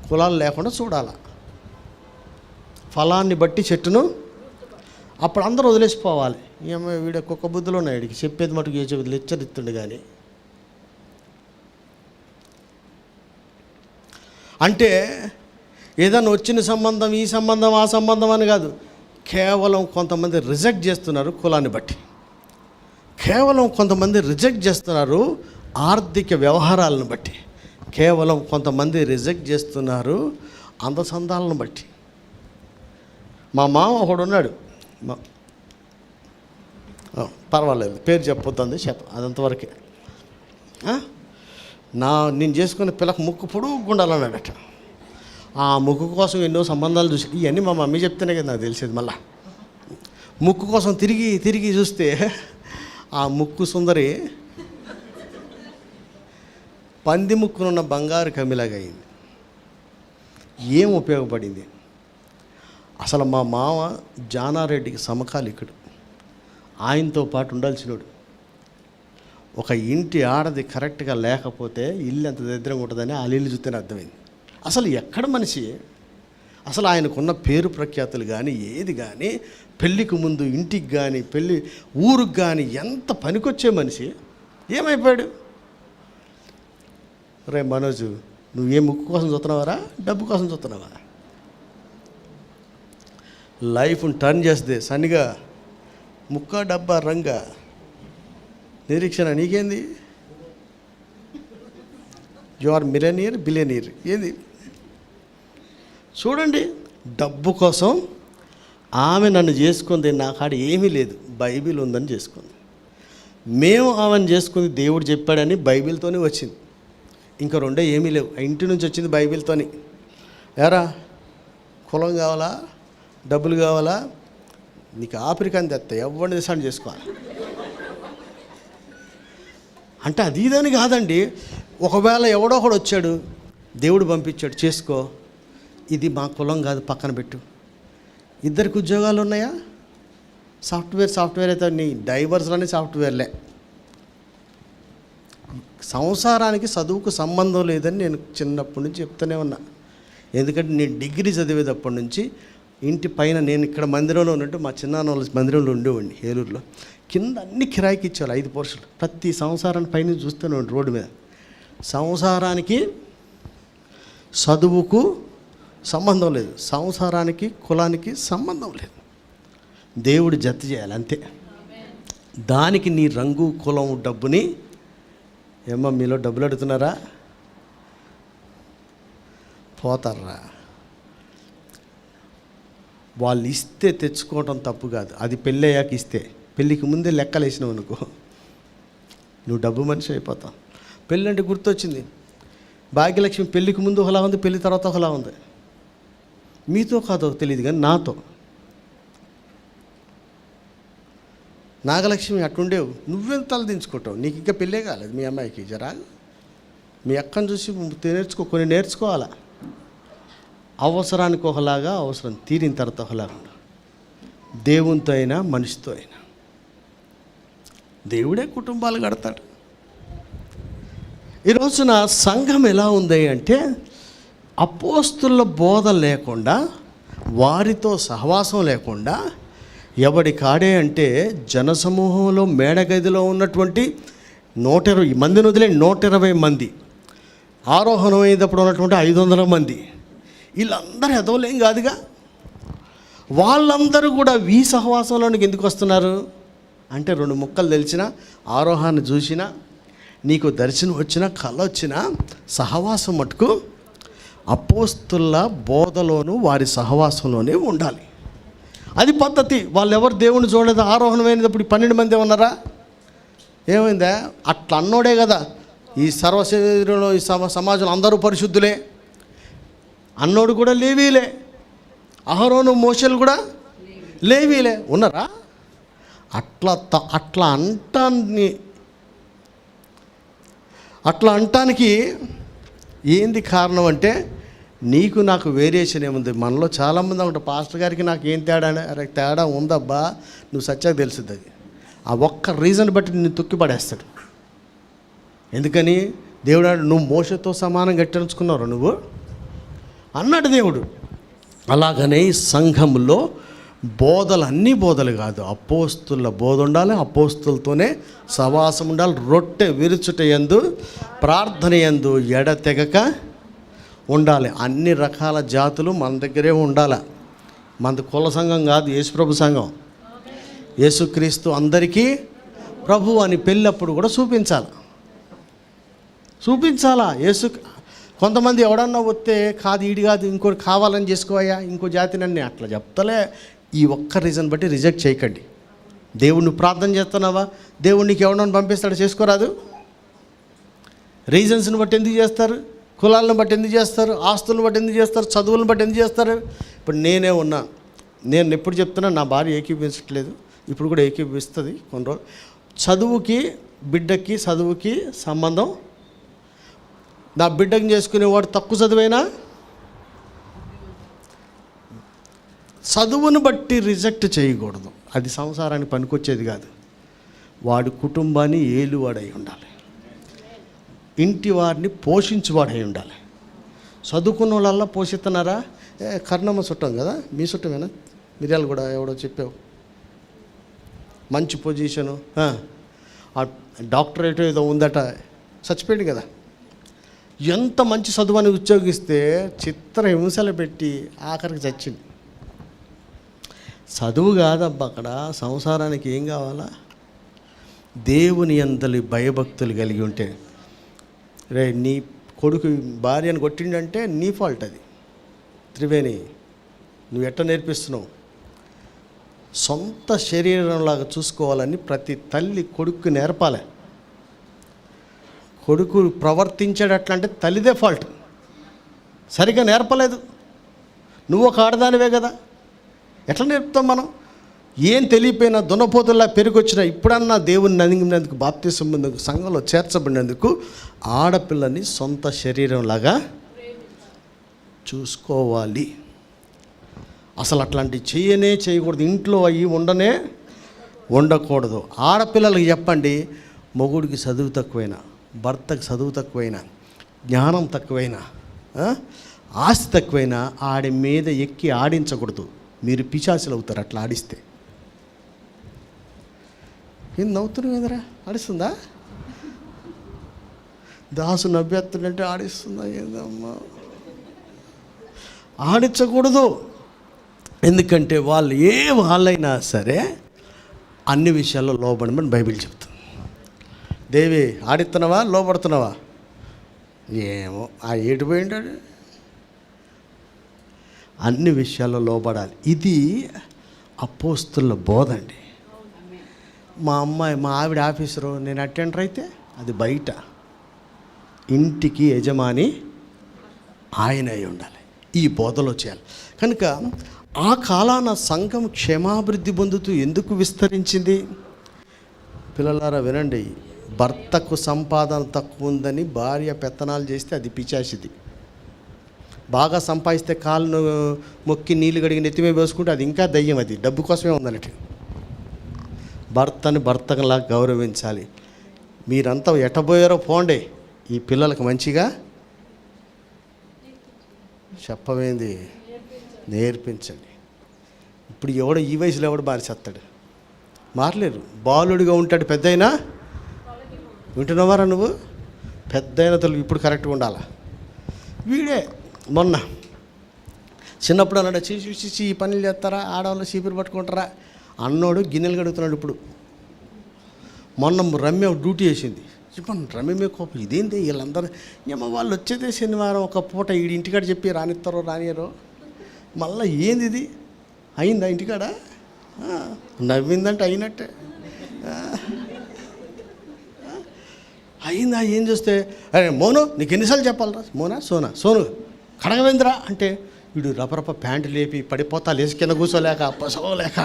కులాలు లేకుండా చూడాలి, ఫలాన్ని బట్టి చెట్టును, అప్పుడు అందరూ వదిలేసిపోవాలి. ఏమో వీడు ఒక్కొక్క బుద్ధిలో ఉన్నాయి, వీడికి చెప్పేది మటుకు ఏ చెబుతుంది హెచ్చరిస్తుండే. కానీ అంటే ఏదైనా వచ్చిన సంబంధం, ఈ సంబంధం, ఆ సంబంధం అని కాదు. కేవలం కొంతమంది రిజెక్ట్ చేస్తున్నారు కులాన్ని బట్టి, కేవలం కొంతమంది రిజెక్ట్ చేస్తున్నారు ఆర్థిక వ్యవహారాలను బట్టి, కేవలం కొంతమంది రిజెక్ట్ చేస్తున్నారు అందచందాలను బట్టి. మా మామ ఒకడు ఉన్నాడు, పర్వాలేదు పేరు చెప్పొద్దంది, అదంతవరకే. నేను చేసుకునే పిల్లకి ముక్కు పొడుగుండాలన్నాడట. ఆ ముక్కు కోసం ఎన్నో సంబంధాలు చూసి, ఇవన్నీ మా మమ్మీ చెప్తేనే కదా నాకు తెలిసేది. మళ్ళా ముక్కు కోసం తిరిగి చూస్తే ఆ ముక్కు సుందరి పంది ముక్కునున్న బంగారు కమిలాగా అయింది. ఏం ఉపయోగపడింది? అసలు మా మామ జానారెడ్డికి సమకాలికుడు, ఆయనతో పాటు ఉండాల్సినోడు. ఒక ఇంటి ఆడది కరెక్ట్గా లేకపోతే ఇల్లు ఎంత దరిద్రంగా ఉంటుందని ఆ ఇల్లు చూస్తేనే అర్థమైంది. అసలు ఎక్కడ మనిషి, అసలు ఆయనకున్న పేరు ప్రఖ్యాతులు కానీ ఏది కానీ, పెళ్ళికి ముందు ఇంటికి కానీ పెళ్ళి ఊరికి కానీ ఎంత పనికొచ్చే మనిషి ఏమైపోయాడు? రే మనోజు, నువ్వు ఏ ముక్కు కోసం చూస్తున్నావారా, డబ్బు కోసం చూస్తున్నావా? లైఫ్ని టర్న్ చేస్తే సన్నిగా ముక్క డబ్బా రంగా నిరీక్షణ నీకేంది? యు ఆర్ బిలియనీర్ ఏంది? చూడండి, డబ్బు కోసం ఆమె నన్ను చేసుకుంది, నా కాడ ఏమీ లేదు, బైబిల్ ఉందని చేసుకుంది. మేము ఆమెను చేసుకుంది దేవుడు చెప్పాడని బైబిల్తోనే వచ్చింది. ఇంకా రెండో ఏమీ లేవు. ఇంటి నుంచి వచ్చింది బైబిల్తోని. ఎరా కులం కావాలా, డబ్బులు కావాలా, నీకు ఆఫ్రికాని తెస్తా, ఎవరిని డిసైడ్ చేసుకోవాలి అంటే అది ఇదని కాదండి. ఒకవేళ ఎవడో ఒకడు వచ్చాడు, దేవుడు పంపించాడు, చేసుకో, ఇది మా కులం కాదు, పక్కన పెట్టు. ఇద్దరికి ఉద్యోగాలు ఉన్నాయా? సాఫ్ట్వేర్ అయితే నీ డైవర్స్లోనే సాఫ్ట్వేర్లే. సంసారానికి చదువుకు సంబంధం లేదని నేను చిన్నప్పటి నుంచి చెప్తూనే ఉన్నా. ఎందుకంటే నేను డిగ్రీ చదివేటప్పటి నుంచి ఇంటి పైన, నేను ఇక్కడ మందిరంలో ఉన్నట్టు మా చిన్నాన్న వాళ్ళ మందిరంలో ఉండేవాడిని ఏలూరులో. కింద అన్ని కిరాయికి ఇచ్చేవాళ్ళు 5 పోర్షన్లు. ప్రతి సంసారాన్ని పైన చూస్తూనే ఉండి రోడ్డు మీద. సంసారానికి చదువుకు సంబంధం లేదు, సంసారానికి కులానికి సంబంధం లేదు. దేవుడు జత చేయాలి అంతే. దానికి నీ రంగు, కులం, డబ్బుని ఏమో మీలో డబ్బులు అడుగుతున్నారా? పోతారా? వాళ్ళు ఇస్తే తెచ్చుకోవటం తప్పు కాదు, అది పెళ్ళి అయ్యాక ఇస్తే. పెళ్ళికి ముందే లెక్కలు వేసినావు అనుకో, నువ్వు డబ్బు మనిషి అయిపోతావు. పెళ్ళి అంటే గుర్తొచ్చింది, భాగ్యలక్ష్మి పెళ్ళికి ముందు ఒకలా ఉంది, పెళ్ళి తర్వాత ఒకలా ఉంది. మీతో కాదో తెలియదు కానీ నాతో. నాగలక్ష్మి అట్టుండేవు, నువ్వెంత తలదించుకుంటావు, నీకు ఇంకా పెళ్ళే కాలేదు. మీ అమ్మాయికి జరా మీ అక్కను చూసి కొన్ని నేర్చుకోవాలా. అవసరానికి ఒకలాగా, అవసరం తీరిన తర్వాత ఒకలాగా. దేవునితో అయినా మనిషితో అయినా దేవుడే కుటుంబాలు కడతాడు. ఈ రోజున సంఘం ఎలా ఉంది అంటే, అపోస్తుల బోధ లేకుండా, వారితో సహవాసం లేకుండా, ఎవడి కాడే అంటే జనసమూహంలో మేడగదిలో ఉన్నటువంటి 120 మందిని వదిలే 120 మంది, ఆరోహణం అయ్యేటప్పుడు ఉన్నటువంటి 500 మంది, వీళ్ళందరూ ఎదవలేం కాదుగా. వాళ్ళందరూ కూడా ఈ సహవాసంలోనికి ఎందుకు వస్తున్నారు అంటే, 2 ముక్కలు తెలిసినా, ఆరోహాన్ని చూసినా, నీకు దర్శనం వచ్చినా, కళ వచ్చినా, సహవాసం మటుకు అపోస్తుల బోధలోను వారి సహవాసంలోనే ఉండాలి. అది పద్ధతి. వాళ్ళు ఎవరు దేవుని చూడలేదు. ఆరోహణమైనప్పుడు 12 మంది ఉన్నారా? ఏమైందా? అట్లా అన్నోడే కదా ఈ సర్వశరీరంలో, ఈ సమాజంలో అందరూ పరిశుద్ధులే అన్నోడు కూడా లేవీలే. అహరోను, మోషేలు కూడా లేవీలే ఉన్నారా? అట్లా అంటానికి ఏంది కారణం అంటే, నీకు నాకు వేరియేషన్ ఏముంది? మనలో చాలామంది ఒకటి, పాస్టర్ గారికి నాకు ఏం తేడా? అరే తేడా ఉందబ్బా, నువ్వు సత్యాగా తెలుస్తుంది. అది ఆ ఒక్క రీజన్ బట్టి నిన్ను తొక్కిపడేస్తాడు. ఎందుకని? దేవుడు నువ్వు మోషతో సమానం గట్టించుకున్నావు నువ్వు అన్నాడు దేవుడు. అలాగనే సంఘంలో బోధలు, అన్ని బోధలు కాదు, అపోస్తుల బోధ ఉండాలి, అపోస్తులతోనే సహవాసం ఉండాలి. రొట్టె విరుచుట యందు, ప్రార్థన యందు ఎడతెగక ఉండాలి. అన్ని రకాల జాతులు మన దగ్గరే ఉండాలి. మనది కుల సంఘం కాదు, యేసుప్రభు సంఘం. యేసుక్రీస్తు అందరికీ ప్రభు అని పెళ్ళప్పుడు కూడా చూపించాలా. కొంతమంది ఎవడన్నా వస్తే, కాదు ఈడు కాదు, ఇంకోటి కావాలని చేసుకోవయ్యా, ఇంకో జాతినన్నీ అట్లా చెప్తలే. ఈ ఒక్క రీజన్ బట్టి రిజెక్ట్ చేయకండి. దేవుడిని ప్రార్థన చేస్తున్నావా? దేవుడు నీకు ఎవడన్నా పంపిస్తాడు, చేసుకోరాదు. రీజన్స్ని బట్టి ఎందుకు చేస్తారు? కులాలను బట్టి ఎందుకు చేస్తారు? ఆస్తులను బట్టి ఎందుకు చేస్తారు? చదువులను బట్టి ఎందుకు చేస్తారు? ఇప్పుడు నేనే ఉన్నా, నేను ఎప్పుడు చెప్తున్నా, నా భార్య ఏకీపించట్లేదు, ఇప్పుడు కూడా ఏకీపిస్తుంది కొన్ని రోజులు. చదువుకి, బిడ్డకి చదువుకి సంబంధం. నా బిడ్డకి చేసుకునేవాడు తక్కువ చదువైనా చదువును బట్టి రిజెక్ట్ చేయకూడదు. అది సంసారానికి పనికొచ్చేది కాదు. వాడి కుటుంబాన్ని ఏలువాడై ఉండాలి, ఇంటి వారిని పోషించువాడై ఉండాలి. చదువుకున్న వాళ్ళల్లా పోషిస్తున్నారా? కర్ణమ్మ చుట్టం కదా, మీ చుట్టమేనా? మిర్యాలు కూడా ఎవడో చెప్పావు, మంచి పొజిషను, డాక్టరేట్ ఏదో ఉందట, చచ్చిపోయింది కదా. ఎంత మంచి చదువు అని ఉద్యోగిస్తే చిత్ర హింసలు పెట్టి ఆఖరికి చచ్చింది. చదువు కాదబ్బా అక్కడ, సంసారానికి ఏం కావాలా? దేవుని యందలి భయభక్తులు కలిగి ఉంటే, రే నీ కొడుకు భార్యను కొట్టిండంటే నీ ఫాల్ట్ అది. త్రివేణి, నువ్వు ఎట్ట నేర్పిస్తున్నావు? సొంత శరీరంలాగా చూసుకోవాలని ప్రతి తల్లి కొడుకు నేర్పాలి. కొడుకు ప్రవర్తించాడు అట్లా అంటే తల్లిదే ఫాల్ట్, సరిగ్గా నేర్పలేదు. నువ్వు ఒక ఆడదానివే కదా, ఎట్లా నేర్పుతాం మనం? ఏం తెలియపోయినా దున్నపోతుల్లా పెరిగొచ్చినా ఇప్పుడన్నా దేవుని నదిగినందుకు, బాప్తిసం పొందినందుకు, సంఘంలో చేర్చబడినందుకు ఆడపిల్లని సొంత శరీరంలాగా చూసుకోవాలి. అసలు అట్లాంటివి చేయకూడదు. ఇంట్లో అవి ఉండకూడదు. ఆడపిల్లలకి చెప్పండి, మొగుడికి చదువు తక్కువైనా, భర్తకు చదువు తక్కువైనా, జ్ఞానం తక్కువైనా, ఆస్తి తక్కువైనా ఆడి మీద ఎక్కి ఆడించకూడదు. మీరు పిశాచులు అవుతారు అట్లా ఆడిస్తే. ఏం నవ్వుతున్నావు కదరా? ఆడిస్తుందా? దాసు నవ్వేస్తుందంటే ఆడిస్తుందా? ఏదమ్మా, ఆడించకూడదు. ఎందుకంటే వాళ్ళైనా సరే అన్ని విషయాల్లో లోబడమని బైబిల్ చెప్తుంది. దేవి ఆడిస్తున్నావా, లోబడుతున్నావా? ఏమో ఆ ఏటు పోయింటాడు. అన్ని విషయాల్లో లోబడాలి. ఇది అపోస్తుల బోధ అండి. మా ఆవిడ ఆఫీసరు, నేను అటెండర్ అయితే అది బయట, ఇంటికి యజమాని ఆయన అయి ఉండాలి. ఈ బోధలో చేయాలి. కనుక ఆ కాలాన సంఘం క్షేమాభివృద్ధి పొందుతూ ఎందుకు విస్తరించింది? పిల్లలారా వినండి, భర్తకు సంపాదన తక్కువ ఉందని భార్య పెత్తనాలు చేస్తే అది పిశాచిది. బాగా సంపాదిస్తే కాళ్ళు మొక్కి నీళ్ళు కడిగి నెత్తిమే వేసుకుంటే అది ఇంకా దయ్యం, అది డబ్బు కోసమే ఉందన్నట్టు. భర్తని భర్తలా గౌరవించాలి. మీరంతా ఎట్టబోయారో పోండి, ఈ పిల్లలకు మంచిగా చెప్పవేంది నేర్పించండి. ఇప్పుడు ఈ వయసులో ఎవడు మారిచేస్తాడు? మారలేరు. బాలుడిగా ఉంటాడు, పెద్దయినా వింటున్నావారా నువ్వు? పెద్దయిన తల్లి ఇప్పుడు కరెక్ట్గా ఉండాలా. వీడే మొన్న చిన్నప్పుడు అన్నాడు, చూసి ఈ పనులు చేస్తారా, ఆడవాళ్ళు చీపురు పట్టుకుంటారా అన్నోడు గిన్నెలు కడుగుతున్నాడు. ఇప్పుడు మొన్న రమ్య డ్యూటీ వేసింది. చెప్పండి, రమ్య మీ కోపం ఇదేంటి? వీళ్ళందరూ ఏమో వాళ్ళు వచ్చేదే శనివారం ఒక పూట ఇంటికాడ చెప్పి రానిస్తారో రానియరో, మళ్ళీ ఏంది ఇది? అయిందా ఇంటికాడ? నవ్విందంటే అయినట్టే. అయిందా? ఏం చూస్తే అరే మోను నీకు ఎన్నిసార్లు చెప్పాలరా, సోను కడగవేంద్రా అంటే వీడు రపరప ప్యాంటు లేపి పడిపోతా లేచి కింద కూర్చోలేక పసవలేక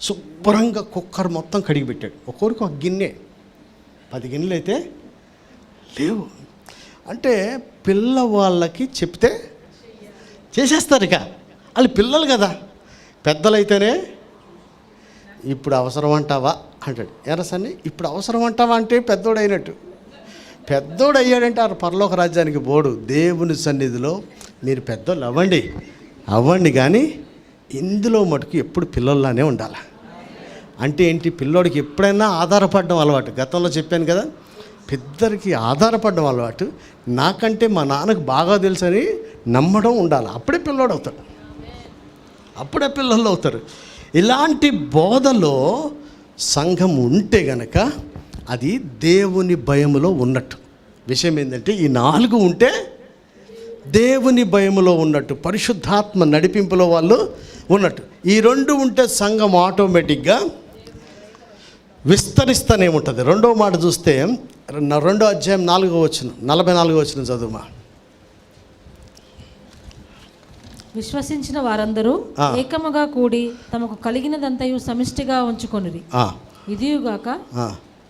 శుభ్రంగా కుక్కర్ మొత్తం కడిగి పెట్టాడు. ఒక్కొరికి ఒక గిన్నె, 10 గిన్నెలు అయితే లేవు. అంటే పిల్లవాళ్ళకి చెప్తే చేసేస్తారు. ఇక వాళ్ళు పిల్లలు కదా, పెద్దలైతేనే ఇప్పుడు అవసరం అంటావా అంటాడు. ఎరసన్ని ఇప్పుడు అవసరం అంటావా అంటే పెద్దోడు అయినట్టు. పెద్దోడు అయ్యాడంటే ఆ పరలోక రాజ్యానికి బోడు. దేవుని సన్నిధిలో మీరు పెద్దోళ్ళు అవ్వండి కానీ ఇందులో మటుకు ఎప్పుడు పిల్లల్లానే ఉండాలి. అంటే ఏంటి? పిల్లోడికి ఎప్పుడైనా ఆధారపడడం అలవాటు. గతంలో చెప్పాను కదా, పెద్దరికి ఆధారపడడం అలవాటు. నాకంటే మా నాన్నకు బాగా తెలుసని నమ్మడం ఉండాలి. అప్పుడే పిల్లోడు అవుతాడు, అప్పుడే పిల్లలు అవుతారు. ఇలాంటి బోధలో సంఘం ఉంటే గనక అది దేవుని భయములో ఉన్నట్టు. విషయం ఏంటంటే ఈ 4 ఉంటే దేవుని భయములో ఉన్నట్టు, పరిశుద్ధాత్మ నడిపింపులో వాళ్ళు ఉన్నట్టు. ఈ 2 ఉంటే సంఘం ఆటోమేటిక్గా విస్తరిస్తూనే ఉంటుంది. రెండో మాట చూస్తే 2వ అధ్యాయం 4వ వచనం, 44వ వచనం చదువుమా. విశ్వసించిన వారందరూ ఏకముగా కూడి తమకు కలిగినదంతయు సమిష్టిగా ఉంచుకొనిరి. ఇదియుగాక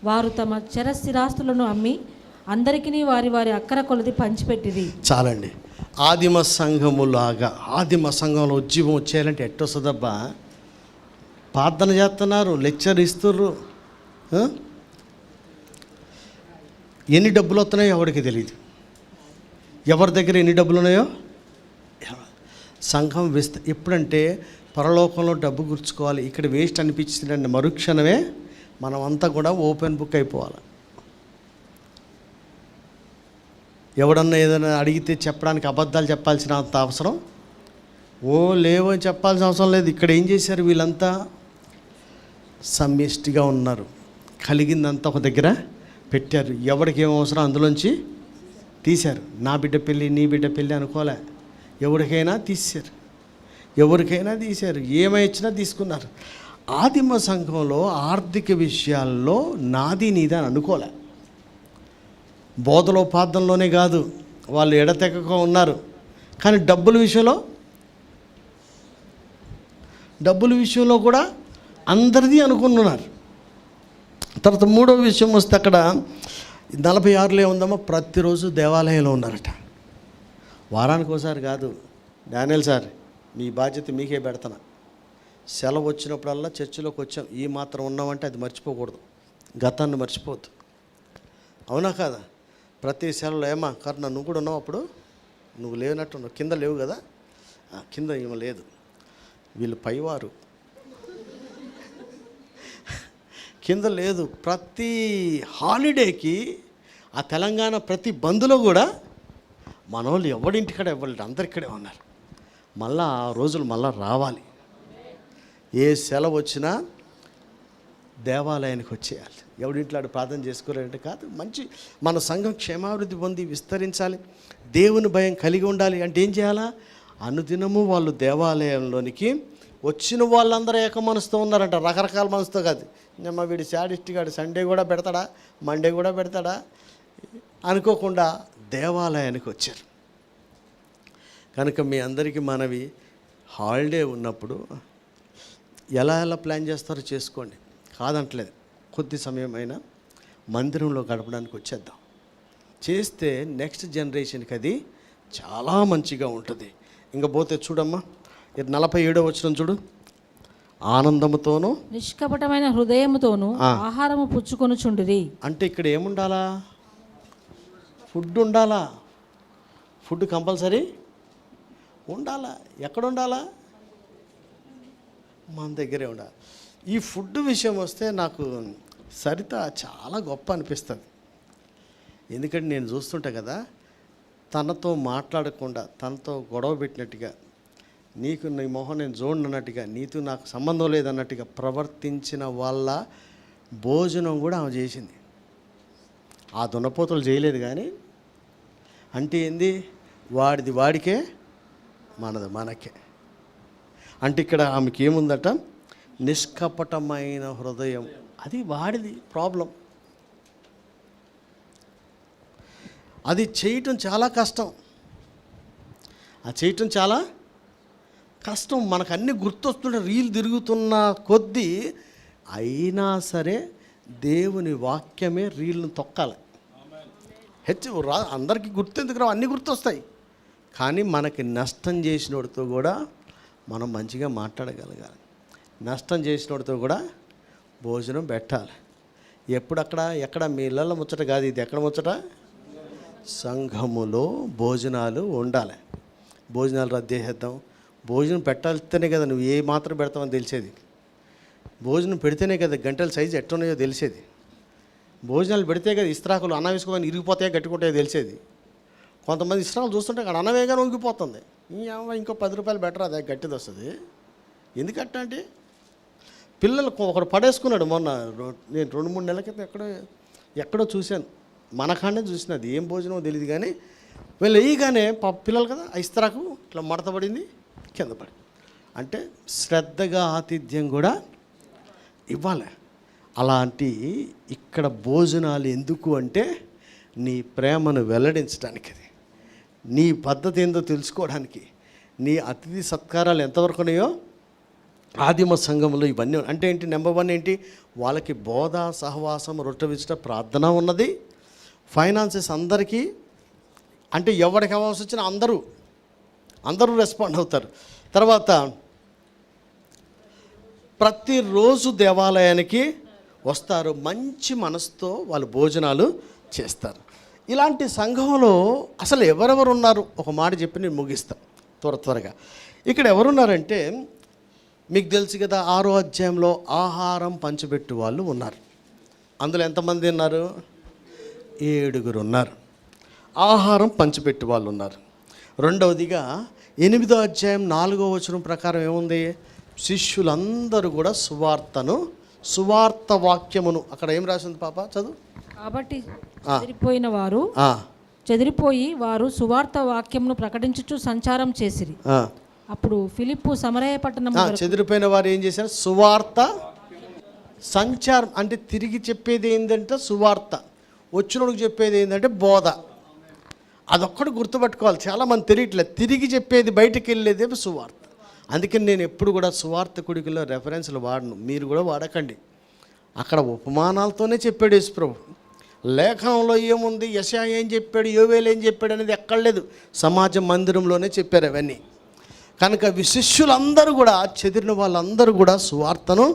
వారు తమ చరస్థిరాస్తులను అమ్మి అందరికీ వారి వారి అక్కర కొలది పంచిపెట్టిరి. చాలండి. ఆదిమ సంఘములాగా ఆదిమ సంఘంలో ఉద్యమం వచ్చేయాలంటే ఎట్టొస్తుందబ్బా? ప్రార్థన చేస్తున్నారు, లెక్చర్ ఇస్తుర్రు, ఎన్ని డబ్బులు వస్తున్నాయో ఎవరికి తెలియదు. ఎవరి దగ్గర ఎన్ని డబ్బులు ఉన్నాయో. సంఘం ఎప్పుడంటే పరలోకంలో డబ్బు గుర్చుకోవాలి, ఇక్కడ వేస్ట్ అనిపించిందండి మరుక్షణమే మనమంతా కూడా ఓపెన్ బుక్ అయిపోవాలి. ఎవడన్నా ఏదైనా అడిగితే చెప్పడానికి అబద్ధాలు చెప్పాల్సిన అంత అవసరం లేవో చెప్పాల్సిన అవసరం లేదు. ఇక్కడ ఏం చేశారు? వీళ్ళంతా సమిష్టిగా ఉన్నారు, కలిగిందంతా ఒక దగ్గర పెట్టారు. ఎవరికి ఏం అవసరం అందులోంచి తీశారు. నా బిడ్డ పెళ్ళి నీ బిడ్డ పెళ్ళి అనుకోలే, ఎవరికైనా తీశారు, ఏమై ఇచ్చినా తీసుకున్నారు. ఆదిమ సంఘంలో ఆర్థిక విషయాల్లో నాది నీది అని అనుకోలే. బోధలోపార్థంలోనే కాదు, వాళ్ళు ఎడతెగక ఉన్నారు. కానీ డబ్బుల విషయంలో కూడా అందరిది అనుకుంటున్నారు. తర్వాత మూడవ విషయం వస్తే అక్కడ 46లో ఉందమ్మా, ప్రతిరోజు దేవాలయంలో ఉన్నారట. వారానికి ఒకసారి కాదు. డానియల్ సార్, మీ బాధ్యత మీకే పెడతాను. సెలవు వచ్చినప్పుడల్లా చర్చిలోకి వచ్చాం, ఈ మాత్రం ఉన్నామంటే అది మర్చిపోకూడదు, గతాన్ని మర్చిపోవద్దు. అవునా కాదా? ప్రతి సెలవులో ఏమా కర్ణ నువ్వు కూడా ఉన్నావు, అప్పుడు నువ్వు లేనట్టున్నావు, కింద లేవు కదా, కింద ఏమో లేదు, వీళ్ళు పైవారు కింద లేదు. ప్రతి హాలిడేకి ఆ తెలంగాణ ప్రతి బంద్లో కూడా మన వాళ్ళు ఎవడింటికాడ ఇవ్వలేదు, అందరిక్కడే ఉన్నారు. మళ్ళా ఆ రోజులు మళ్ళా రావాలి. ఏ సెలవు వచ్చినా దేవాలయానికి వచ్చేయాలి. ఎవడింట్లో ఆడు ప్రార్థన చేసుకోలేదంటే కాదు. మంచి మన సంఘం క్షేమాభివృద్ధి పొంది విస్తరించాలి, దేవుని భయం కలిగి ఉండాలి అంటే ఏం చేయాలా? అనుదినము వాళ్ళు దేవాలయంలోనికి వచ్చిన వాళ్ళందరూ ఏక మనసుతో ఉన్నారంట, రకరకాల మనసుతో కాదు. మా వీడి శాడిస్ట్ గాడు సండే కూడా పెడతాడా, మండే కూడా పెడతాడా అనుకోకుండా దేవాలయానికి వచ్చారు. కనుక మీ అందరికీ మనవి, హాలిడే ఉన్నప్పుడు ఎలా ప్లాన్ చేస్తారో చేసుకోండి, కాదంటలేదు. కొద్ది సమయం అయినా మందిరంలో గడపడానికి వచ్చేద్దాం. చేస్తే నెక్స్ట్ జనరేషన్కి అది చాలా మంచిగా ఉంటుంది. ఇంకా పోతే చూడమ్మా, 47వ వచనం చూడు. ఆనందముతోనూ నిష్కపటమైన హృదయముతోనూ ఆహారము పుచ్చుకొనుచుండిరి. అంటే ఇక్కడ ఏముండాలా? ఫుడ్ ఉండాలా? ఫుడ్ కంపల్సరీ ఉండాలా. ఎక్కడ ఉండాలా? మన దగ్గరే ఉండాలి. ఈ ఫుడ్ విషయం వస్తే నాకు సరిత చాలా గొప్ప అనిపిస్తుంది. ఎందుకంటే నేను చూస్తుంటా కదా, తనతో మాట్లాడకుండా, తనతో గొడవ పెట్టినట్టుగా, నీకు నీ మొహం నేను చూడనన్నట్టుగా, నీతో నాకు సంబంధం లేదన్నట్టుగా ప్రవర్తించిన వాళ్ళ భోజనం కూడా ఆమె చేసింది. ఆ దున్నపోతులు చేయలేదు కానీ, అంటే ఏంది? వాడిది వాడికే, మనది మనకే. అంటే ఇక్కడ ఆమెకి ఏముందట? నిష్కపటమైన హృదయం. అది వాడిది ప్రాబ్లం. అది చేయటం చాలా కష్టం. అది చేయటం చాలా కష్టం. మనకు అన్నీ గుర్తొస్తుంటే రీల్ తిరుగుతున్న కొద్దీ అయినా సరే దేవుని వాక్యమే రీల్ను తొక్కాలి. అందరికీ గుర్తెందుకు రావు, అన్నీ గుర్తొస్తాయి. కానీ మనకి నష్టం చేసినోడితో కూడా మనం మంచిగా మాట్లాడగలగాలి. నష్టం చేసినోడితో కూడా భోజనం పెట్టాలి. ఎక్కడ మీ ఇళ్ళల్లో ముచ్చట కాదు, ఇది ఎక్కడ ముచ్చట? సంఘములో భోజనాలు ఉండాలి. భోజనాలు రద్దు చేసేద్దాం. భోజనం పెట్టాలితేనే కదా నువ్వు ఏ మాత్రం పెడతామని తెలిసేది. భోజనం పెడితేనే కదా గంటల సైజు ఎట్టున్నాయో తెలిసేది. భోజనాలు పెడితే కదా ఇస్త్రాకులు అన్నం వేసుకోగానే ఇరిగిపోతాయో గట్టుకుంటాయో తెలిసేది. కొంతమంది ఇస్త్రాకులు చూస్తుంటే అక్కడ అన్నవేగానే ఉంగిపోతుంది. ఇంకో 10 రూపాయలు బెటర్, అదే గట్టిది వస్తుంది. ఎందుకట్ట అంటే పిల్లలు ఒకడు పడేసుకున్నాడు. మొన్న నేను 2-3 నెలల క్రితం ఎక్కడో చూశాను, మనకాండే చూసిన. అది ఏం భోజనమో తెలియదు కానీ వీళ్ళు వేయగానే పిల్లలు కదా ఇస్తరాకు ఇట్లా మడతపడింది, కింద పడి. అంటే శ్రద్ధగా ఆతిథ్యం కూడా ఇవ్వాలి. అలాంటి ఇక్కడ భోజనాలు ఎందుకు అంటే నీ ప్రేమను వెల్లడించడానికి, అది నీ పద్ధతి ఏందో తెలుసుకోవడానికి. నీ అతిథి సత్కారాలు ఎంతవరకు ఉన్నాయో ఆదిమ సంఘంలో ఇవన్నీ అంటే ఏంటి? నెంబర్ 1 ఏంటి? వాళ్ళకి బోధ, సహవాసం, రొట్టె విచ్చట, ప్రార్థన ఉన్నది. ఫైనాన్సెస్ అందరికీ, అంటే ఎవరికి అవసరం వచ్చినా అందరూ రెస్పాండ్ అవుతారు. తర్వాత ప్రతిరోజు దేవాలయానికి వస్తారు, మంచి మనసుతో వాళ్ళు భోజనాలు చేస్తారు. ఇలాంటి సంఘంలో అసలు ఎవరెవరు ఉన్నారు? ఒక మాట చెప్పి నేను ముగిస్తాను త్వరగా. ఇక్కడ ఎవరున్నారంటే మీకు తెలుసు కదా, 6వ అధ్యాయంలో ఆహారం పంచిపెట్టు వాళ్ళు ఉన్నారు. అందులో ఎంతమంది ఉన్నారు? 7 ఉన్నారు. ఆహారం పంచిపెట్టు వాళ్ళు ఉన్నారు. రెండవదిగా 8వ అధ్యాయం 4వ వచనం ప్రకారం ఏముంది? శిష్యులందరూ కూడా సువార్త వాక్యమును, అక్కడ ఏం రాసింది పాప చదువు. కాబట్టి చెదిరిపోయి వారు సువార్త వాక్యమును ప్రకటించుచు సంచారం చేసిరి. అప్పుడు ఫిలిప్పు సమరయ పట్టణం. చెదిరిపోయిన వారు ఏం చేశారు? సువార్త సంచారం. అంటే తిరిగి చెప్పేది ఏంటంటే సువార్త. వచ్చినోడికి చెప్పేది ఏంటంటే బోధ. అదొక్కటి గుర్తుపెట్టుకోవాలి. చాలామంది తెలియట్లేదు. తిరిగి చెప్పేది, బయటికి వెళ్ళేదే సువార్త. అందుకని నేను ఎప్పుడు కూడా సువార్తకుడికిలో రెఫరెన్స్లు వాడను, మీరు కూడా వాడకండి. అక్కడ ఉపమానాలతోనే చెప్పాడు యేసుప్రభు. లేఖనంలో ఏముంది, యెషయా ఏం చెప్పాడు, యోవేలు ఏం చెప్పాడు అనేది ఎక్కడ లేదు. సమాజ మందిరంలోనే చెప్పారు అవన్నీ. కనుక శిష్యులందరూ కూడా, చెదిరిన వాళ్ళందరూ కూడా సువార్తను,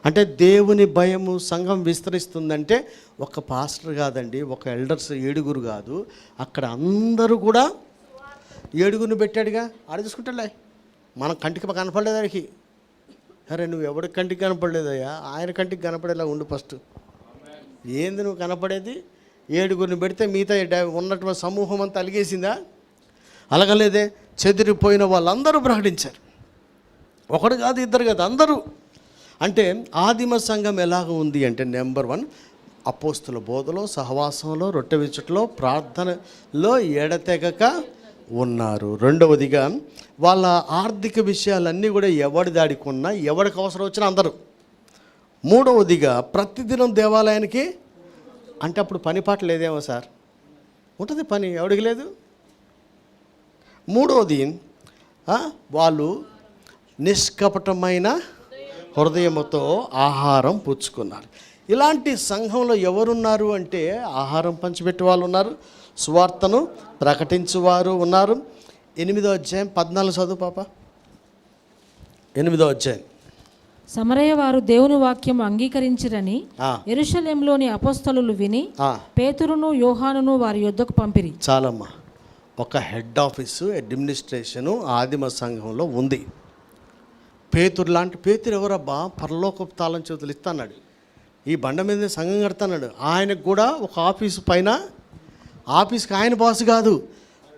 అంటే దేవుని భయము సంఘం విస్తరిస్తుందంటే ఒక పాస్టర్ కాదండి, ఒక ఎల్డర్స్ 7 కాదు, అక్కడ అందరూ కూడా 7 పెట్టాడుగా. ఆడ చూసుకుంటాడులే, మన కంటికి కనపడలేదు ఆయనకి. అరే నువ్వు ఎవరికి కంటికి కనపడలేదయ్యా, ఆయన కంటికి కనపడేలా ఉండు ఫస్ట్. ఏంది నువ్వు కనపడేది? 7 పెడితే మిగతా ఉన్నటువంటి సమూహం అంతా అలిగేసిందా? అలగలేదే. చెదిరిపోయిన వాళ్ళందరూ ప్రకటించారు. ఒకడు కాదు, ఇద్దరు కాదు, అందరూ. అంటే ఆదిమ సంఘం ఎలాగ ఉంది అంటే, నెంబర్ 1 అపోస్తుల బోధలో, సహవాసంలో, రొట్టె విచ్చుటలో, ప్రార్థనలో ఎడతెగక ఉన్నారు. రెండవదిగా వాళ్ళ ఆర్థిక విషయాలన్నీ కూడా ఎవడి దాడికున్నా, ఎవడికి అవసరం వచ్చినా అందరూ. మూడవదిగా ప్రతిదినం దేవాలయానికి, అంటే అప్పుడు పని పాట లేదేమో సార్, ఉంటుంది పని, ఎవడికి లేదు. మూడవది వాళ్ళు నిష్కపటమైన హృదయముతో ఆహారం పుచ్చుకున్నారు. ఇలాంటి సంఘంలో ఎవరున్నారు అంటే, ఆహారం పంచిపెట్టే వాళ్ళు ఉన్నారు, సువార్తను ప్రకటించువారు ఉన్నారు. 8వ అధ్యాయం 14 చదువు పాప. 8వ అధ్యాయం. సమరయ వారు దేవుని వాక్యం అంగీకరించిరని యెరూషలేములోని అపోస్తలులు విని పేతురును యోహానును వారి యొద్దకు పంపిరి. చాలమ్మా, ఒక హెడ్ ఆఫీసు, అడ్మినిస్ట్రేషను ఆదిమ సంఘంలో ఉంది. పేతురు లాంటి, పేతురు ఎవరబ్బా, పరలోకపు తాళం చేతులు ఇస్తాన్నాడు, ఈ బండ మీద సంఘం కడతాన్నాడు. ఆయనకు కూడా ఒక ఆఫీసు పైన, ఆఫీస్కి ఆయన బాస్ కాదు,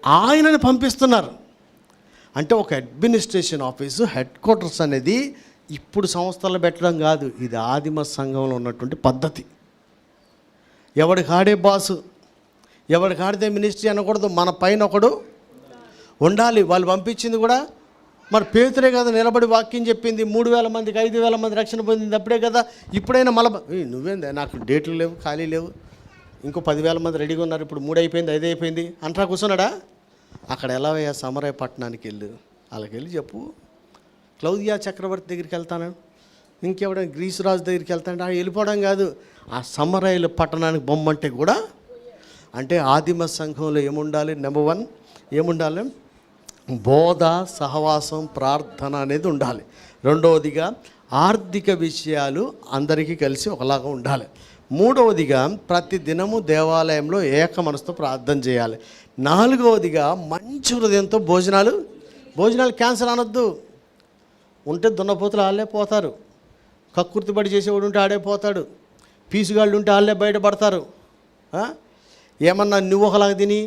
ఆయనని పంపిస్తున్నారు. అంటే ఒక అడ్మినిస్ట్రేషన్ ఆఫీసు, హెడ్ క్వార్టర్స్ అనేది ఇప్పుడు సంస్థలు పెట్టడం కాదు, ఇది ఆదిమ సంఘంలో ఉన్నటువంటి పద్ధతి. ఎవడికి ఆడే బాసు, ఎవడికి ఆడితే మినిస్ట్రీ అనకూడదు, మన పైన ఒకడు ఉండాలి. వాళ్ళు పంపించింది కూడా మరి పేతురే కదా నిలబడి వాక్యం చెప్పింది. 3000 మందికి 5000 మంది రక్షణ పొందింది అప్పుడే కదా. ఇప్పుడైనా మళ్ళీ నువ్వేందా, నాకు డేట్లు లేవు, ఖాళీ లేవు, ఇంకో 10,000 మంది రెడీగా ఉన్నారు, ఇప్పుడు 3 అయిపోయింది, 5 అయిపోయింది అంటారా కూర్చున్నాడా? అక్కడ ఎలా అయ్యా, సమరయ పట్టణానికి వెళ్ళు, వాళ్ళకి వెళ్ళి చెప్పు, క్లౌదియా చక్రవర్తి దగ్గరికి వెళ్తాను, ఇంకెవడ గ్రీసు రాజు దగ్గరికి వెళ్తాను, వెళ్ళిపోవడం కాదు, ఆ సమరయల పట్టణానికి బొమ్మంటే కూడా. అంటే ఆదిమ సంఘంలో ఏముండాలి? నెంబర్ 1 ఏముండాలి? బోధ, సహవాసం, ప్రార్థన అనేది ఉండాలి. రెండవదిగా ఆర్థిక విషయాలు అందరికీ కలిసి ఒకలాగా ఉండాలి. మూడవదిగా ప్రతి దినము దేవాలయంలో ఏక మనసుతో ప్రార్థన చేయాలి. నాలుగవదిగా మంచి హృదయంతో భోజనాలు క్యాన్సల్ అనొద్దు. ఉంటే దున్నపోతులు ఆళ్ళే పోతారు, కక్కుర్తిపడి చేసేవాడు ఉంటే ఆడే పోతాడు, పీసుగాళ్ళు ఉంటే ఆళ్ళే బయటపడతారు. ఏమన్నా నువ్వు ఒకలాగా తిని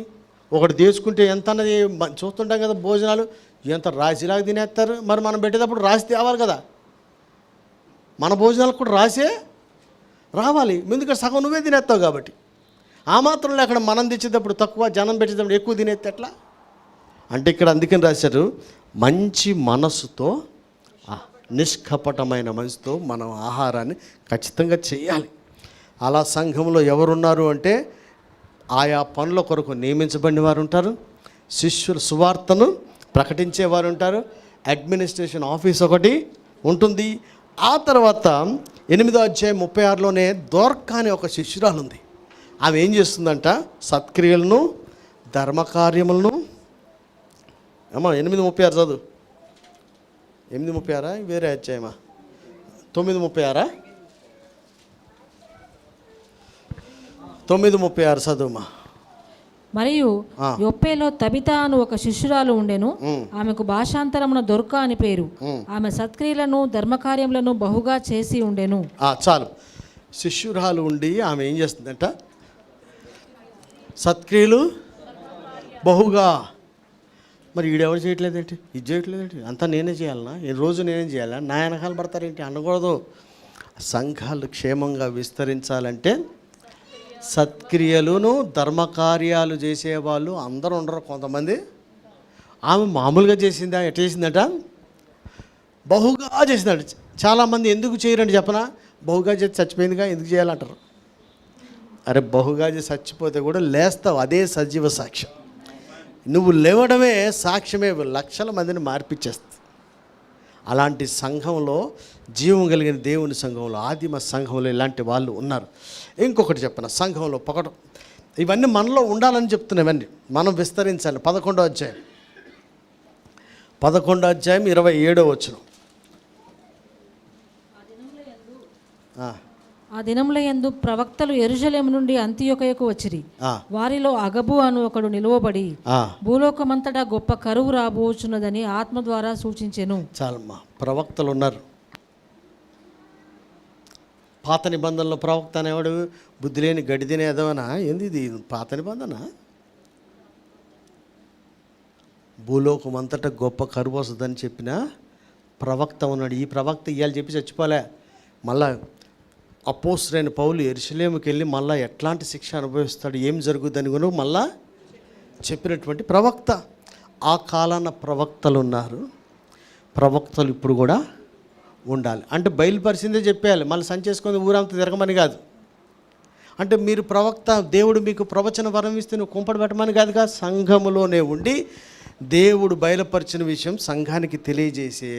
ఒకటి తీసుకుంటే ఎంత అన్నది చూస్తుంటాం కదా, భోజనాలు ఎంత రాశిలాగా తినేస్తారు. మరి మనం పెట్టేటప్పుడు రాసి తేవాలి కదా, మన భోజనాలకు కూడా రాసే రావాలి, ఎందుకంటే సగం నువ్వే తినేస్తావు కాబట్టి. ఆ మాత్రం లేకుండా మనం తెచ్చేటప్పుడు తక్కువ, జనం పెట్టేటప్పుడు ఎక్కువ తినేస్తే ఎట్లా అంటే, ఇక్కడ అందుకని రాశారు, మంచి మనసుతో, నిష్కపటమైన మనసుతో మనం ఆహారాన్ని ఖచ్చితంగా చేయాలి. అలా సంఘంలో ఎవరున్నారు అంటే, ఆయా పనుల కొరకు నియమించబడిన వారు ఉంటారు, శిష్యులు సువార్తను ప్రకటించేవారు ఉంటారు, అడ్మినిస్ట్రేషన్ ఆఫీస్ ఒకటి ఉంటుంది. ఆ తర్వాత 8వ అధ్యాయం 36లోనే దోర్కా అనే ఒక శిష్యురాలు ఉంది. ఆమె ఏం చేస్తుందంట? సత్క్రియలను, ధర్మకార్యములను. అమ్మా 8:36 చదువు. 8:36 వేరే అధ్యాయమా? 9:36 9:36 చదువుమా. మరియు యొప్పేలో తబితా అను ఒక శిష్యురాలు ఉండెను, ఆమెకు భాషాంతరమున దొర్కా అని పేరు. ఆమె సత్క్రియలను ధర్మకార్యములను బహుగా చేసి ఉండెను. చాలు, శిష్యురాలు ఉండి ఆమె ఏం చేస్తుందంట? సత్క్రియలు బహుగా. మరి ఈడెవరు చేయట్లేదేంటి, ఇది చేయట్లేదేంటి, అంతా నేనే చేయాలనా, ఈ రోజు నేనే చేయాలా, నా వెనకాల పడతారేంటి అనకూడదు. సంఘాలు క్షేమంగా విస్తరించాలంటే సత్క్రియలను, ధర్మకార్యాలు చేసేవాళ్ళు అందరూ ఉండరు, కొంతమంది. ఆమె మామూలుగా చేసిందా? ఎట్లా చేసిందట? బహుగా చేసిందట. చాలామంది ఎందుకు చేయరండి చెప్పనా? బహుగా చేసి చచ్చిపోయిందిగా, ఎందుకు చేయాలంటారు. అరే బహుగా చచ్చిపోతే కూడా లేస్తావు, అదే సజీవ సాక్ష్యం. నువ్వు లేవడమే సాక్ష్యమే లక్షల మందిని మార్పిచ్చేస్తుంది. అలాంటి సంఘంలో, జీవం కలిగిన దేవుని సంఘంలో, ఆదిమ సంఘంలో ఇలాంటి వాళ్ళు ఉన్నారు. ఇంకొకటి చెప్పిన సంఘంలో పొగడం, ఇవన్నీ మనలో ఉండాలని చెప్తున్నాయి. ఇవన్నీ మనం విస్తరించాలి. 11వ అధ్యాయం 27వ వచనం. ఆ దినముల యందు ప్రవక్తలు యెరూషలేము నుండి అంతియొకయకు వచ్చిరి. వారిలో అగబు అను ఒకడు నిలువబడి భూలోకమంతటా గొప్ప కరువు రాబోచున్నదని ఆత్మ ద్వారా సూచించెను. చాలమ్మా, ప్రవక్తలు ఉన్నారు. పాత నిబంధనలో ప్రవక్త అనేవాడు బుద్ధి లేని గడ్డి తినేదవనా? ఏంది ఇది పాత నిబంధన? భూలోకమంతటా గొప్ప కరువు వస్తుందని చెప్పిన ప్రవక్త ఉన్నాడు. ఈ ప్రవక్త ఇవాళ చెప్పి చచ్చిపోలే. మళ్ళా అపోస్తలుడైన పౌలు యెరూషలేముకి వెళ్ళి మళ్ళీ ఎట్లాంటి శిక్ష అనుభవిస్తాడు, ఏం జరుగుతుందని కూడా మళ్ళా చెప్పినటువంటి ప్రవక్త. ఆ కాలాన ప్రవక్తలు ఉన్నారు. ప్రవక్తలు ఇప్పుడు కూడా ఉండాలి. అంటే బయలుపరిచిందే చెప్పేయాలి, మళ్ళీ సంచేసుకొని ఊరంతా తిరగమని కాదు. అంటే మీరు ప్రవక్త, దేవుడు మీకు ప్రవచన వరం ఇస్తే నువ్వు కుంపడి పెట్టమని కాదుగా. సంఘములోనే ఉండి దేవుడు బయలుపరిచిన విషయం సంఘానికి తెలియజేసే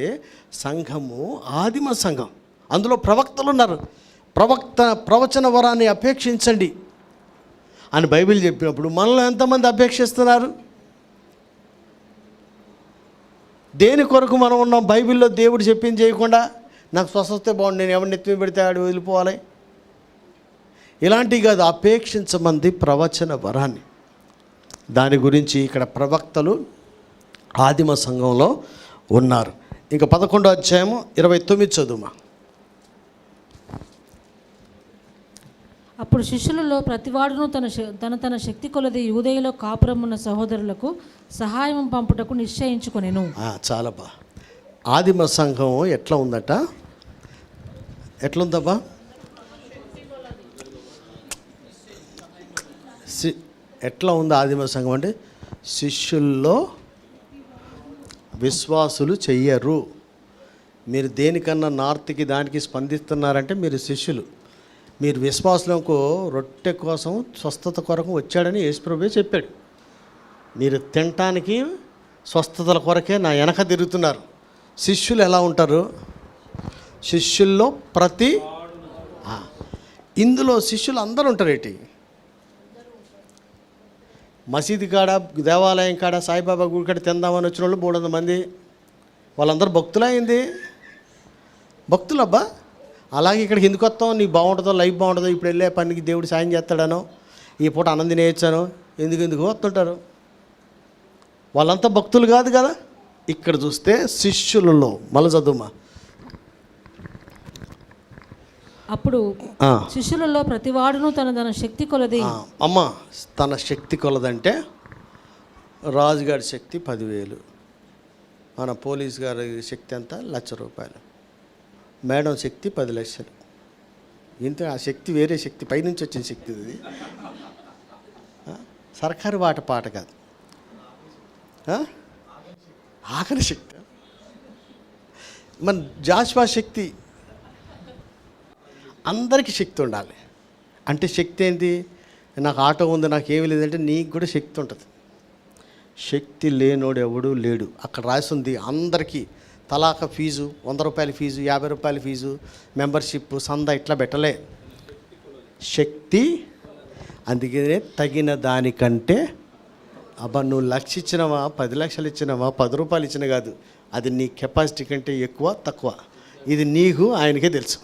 సంఘము ఆదిమ సంఘం. అందులో ప్రవక్తలు ఉన్నారు. ప్రవచన వరాన్ని అపేక్షించండి అని బైబిల్ చెప్పినప్పుడు మనలో ఎంతమంది అపేక్షిస్తున్నారు? దేని కొరకు మనం ఉన్నాం? బైబిల్లో దేవుడు చెప్పింది చేయకుండా నాకు స్వస్థతే బాగుండు, నేను ఎవరిని ఎత్తిమి పెడితే ఆడు వదిలిపోవాలి, ఇలాంటివి కాదు. అపేక్షించమంది ప్రవచన వరాన్ని. దాని గురించి ఇక్కడ ప్రవక్తలు ఆదిమ సంఘంలో ఉన్నారు. ఇంకా 11వ అధ్యాయము 29 చదువుమా. అప్పుడు శిష్యులలో ప్రతివాడును తన శక్తి కొలది యూదయలో కాపురమున్న సహోదరులకు సహాయం పంపుటకు నిశ్చయించుకొనెను. చాలా బా. ఆదిమ సంఘం ఎట్లా ఉందట? ఎట్లుందబ్బా? ఎట్లా ఉంది ఆదిమ సంఘం అంటే, శిష్యుల్లో విశ్వాసులు చెయ్యరు. మీరు దేనికన్నా నార్త్కి దానికి స్పందిస్తున్నారంటే మీరు శిష్యులు. మీరు విశ్వాసులకు రొట్టె కోసం, స్వస్థత కొరకు వచ్చాడని యేసుప్రభువే చెప్పాడు. మీరు తినటానికి స్వస్థతల కొరకే నా వెనక తిరుగుతున్నారు. శిష్యులు ఎలా ఉంటారు? శిష్యుల్లో ఇందులో శిష్యులు అందరూ ఉంటారు. ఏంటి? మసీదు కాడ, దేవాలయం కాడ, సాయిబాబా గుడి కాడ తిందామని వచ్చిన వాళ్ళు 300 మంది. వాళ్ళందరూ భక్తులైంది, భక్తులబ్బా. అలాగే ఇక్కడికి ఎందుకు వస్తాం? నీకు బాగుంటుందో, లైఫ్ బాగుంటుందో, ఇప్పుడు వెళ్ళే పనికి దేవుడు సాయం చేస్తాడనో, ఈ పూట అన్నం తినేయచ్చానో ఎందుకు వస్తుంటారు. వాళ్ళంతా భక్తులు కాదు కదా. ఇక్కడ చూస్తే శిష్యులలో మళ్ళీ చదువుమా. అప్పుడు శిష్యులలో ప్రతివాడును తన శక్తి కొలది. అమ్మ, తన శక్తి కొలదంటే రాజుగారి శక్తి 10,000, మన పోలీస్ గారి శక్తి ఎంత? 1,00,000 రూపాయలు, మేడం శక్తి 10 లక్షలు. ఇంత ఆ శక్తి వేరే శక్తి, పైనుంచి వచ్చిన శక్తి ఇది. సర్కారు పాట కాదు, ఆఖరి శక్తి. మన జాషువా శక్తి. అందరికీ శక్తి ఉండాలి. అంటే శక్తి ఏంటి? నాకు ఆటో ఉంది, నాకు ఏమీ లేదంటే నీకు కూడా శక్తి ఉంటుంది. శక్తి లేనోడు ఎవడు లేడు. అక్కడ రాసింది అందరికీ తలాక ఫీజు, 100 రూపాయల ఫీజు, 50 రూపాయల ఫీజు, మెంబర్షిప్, సందా ఇట్లా పెట్టలే. శక్తి. అందుకనే తగిన దానికంటే, అబ్బా నువ్వు 1,00,000 ఇచ్చినావా, 10 లక్షలు ఇచ్చినావా, 10 రూపాయలు ఇచ్చిన కాదు, అది నీ కెపాసిటీ కంటే ఎక్కువ తక్కువ, ఇది నీకు ఆయనకే తెలుసు.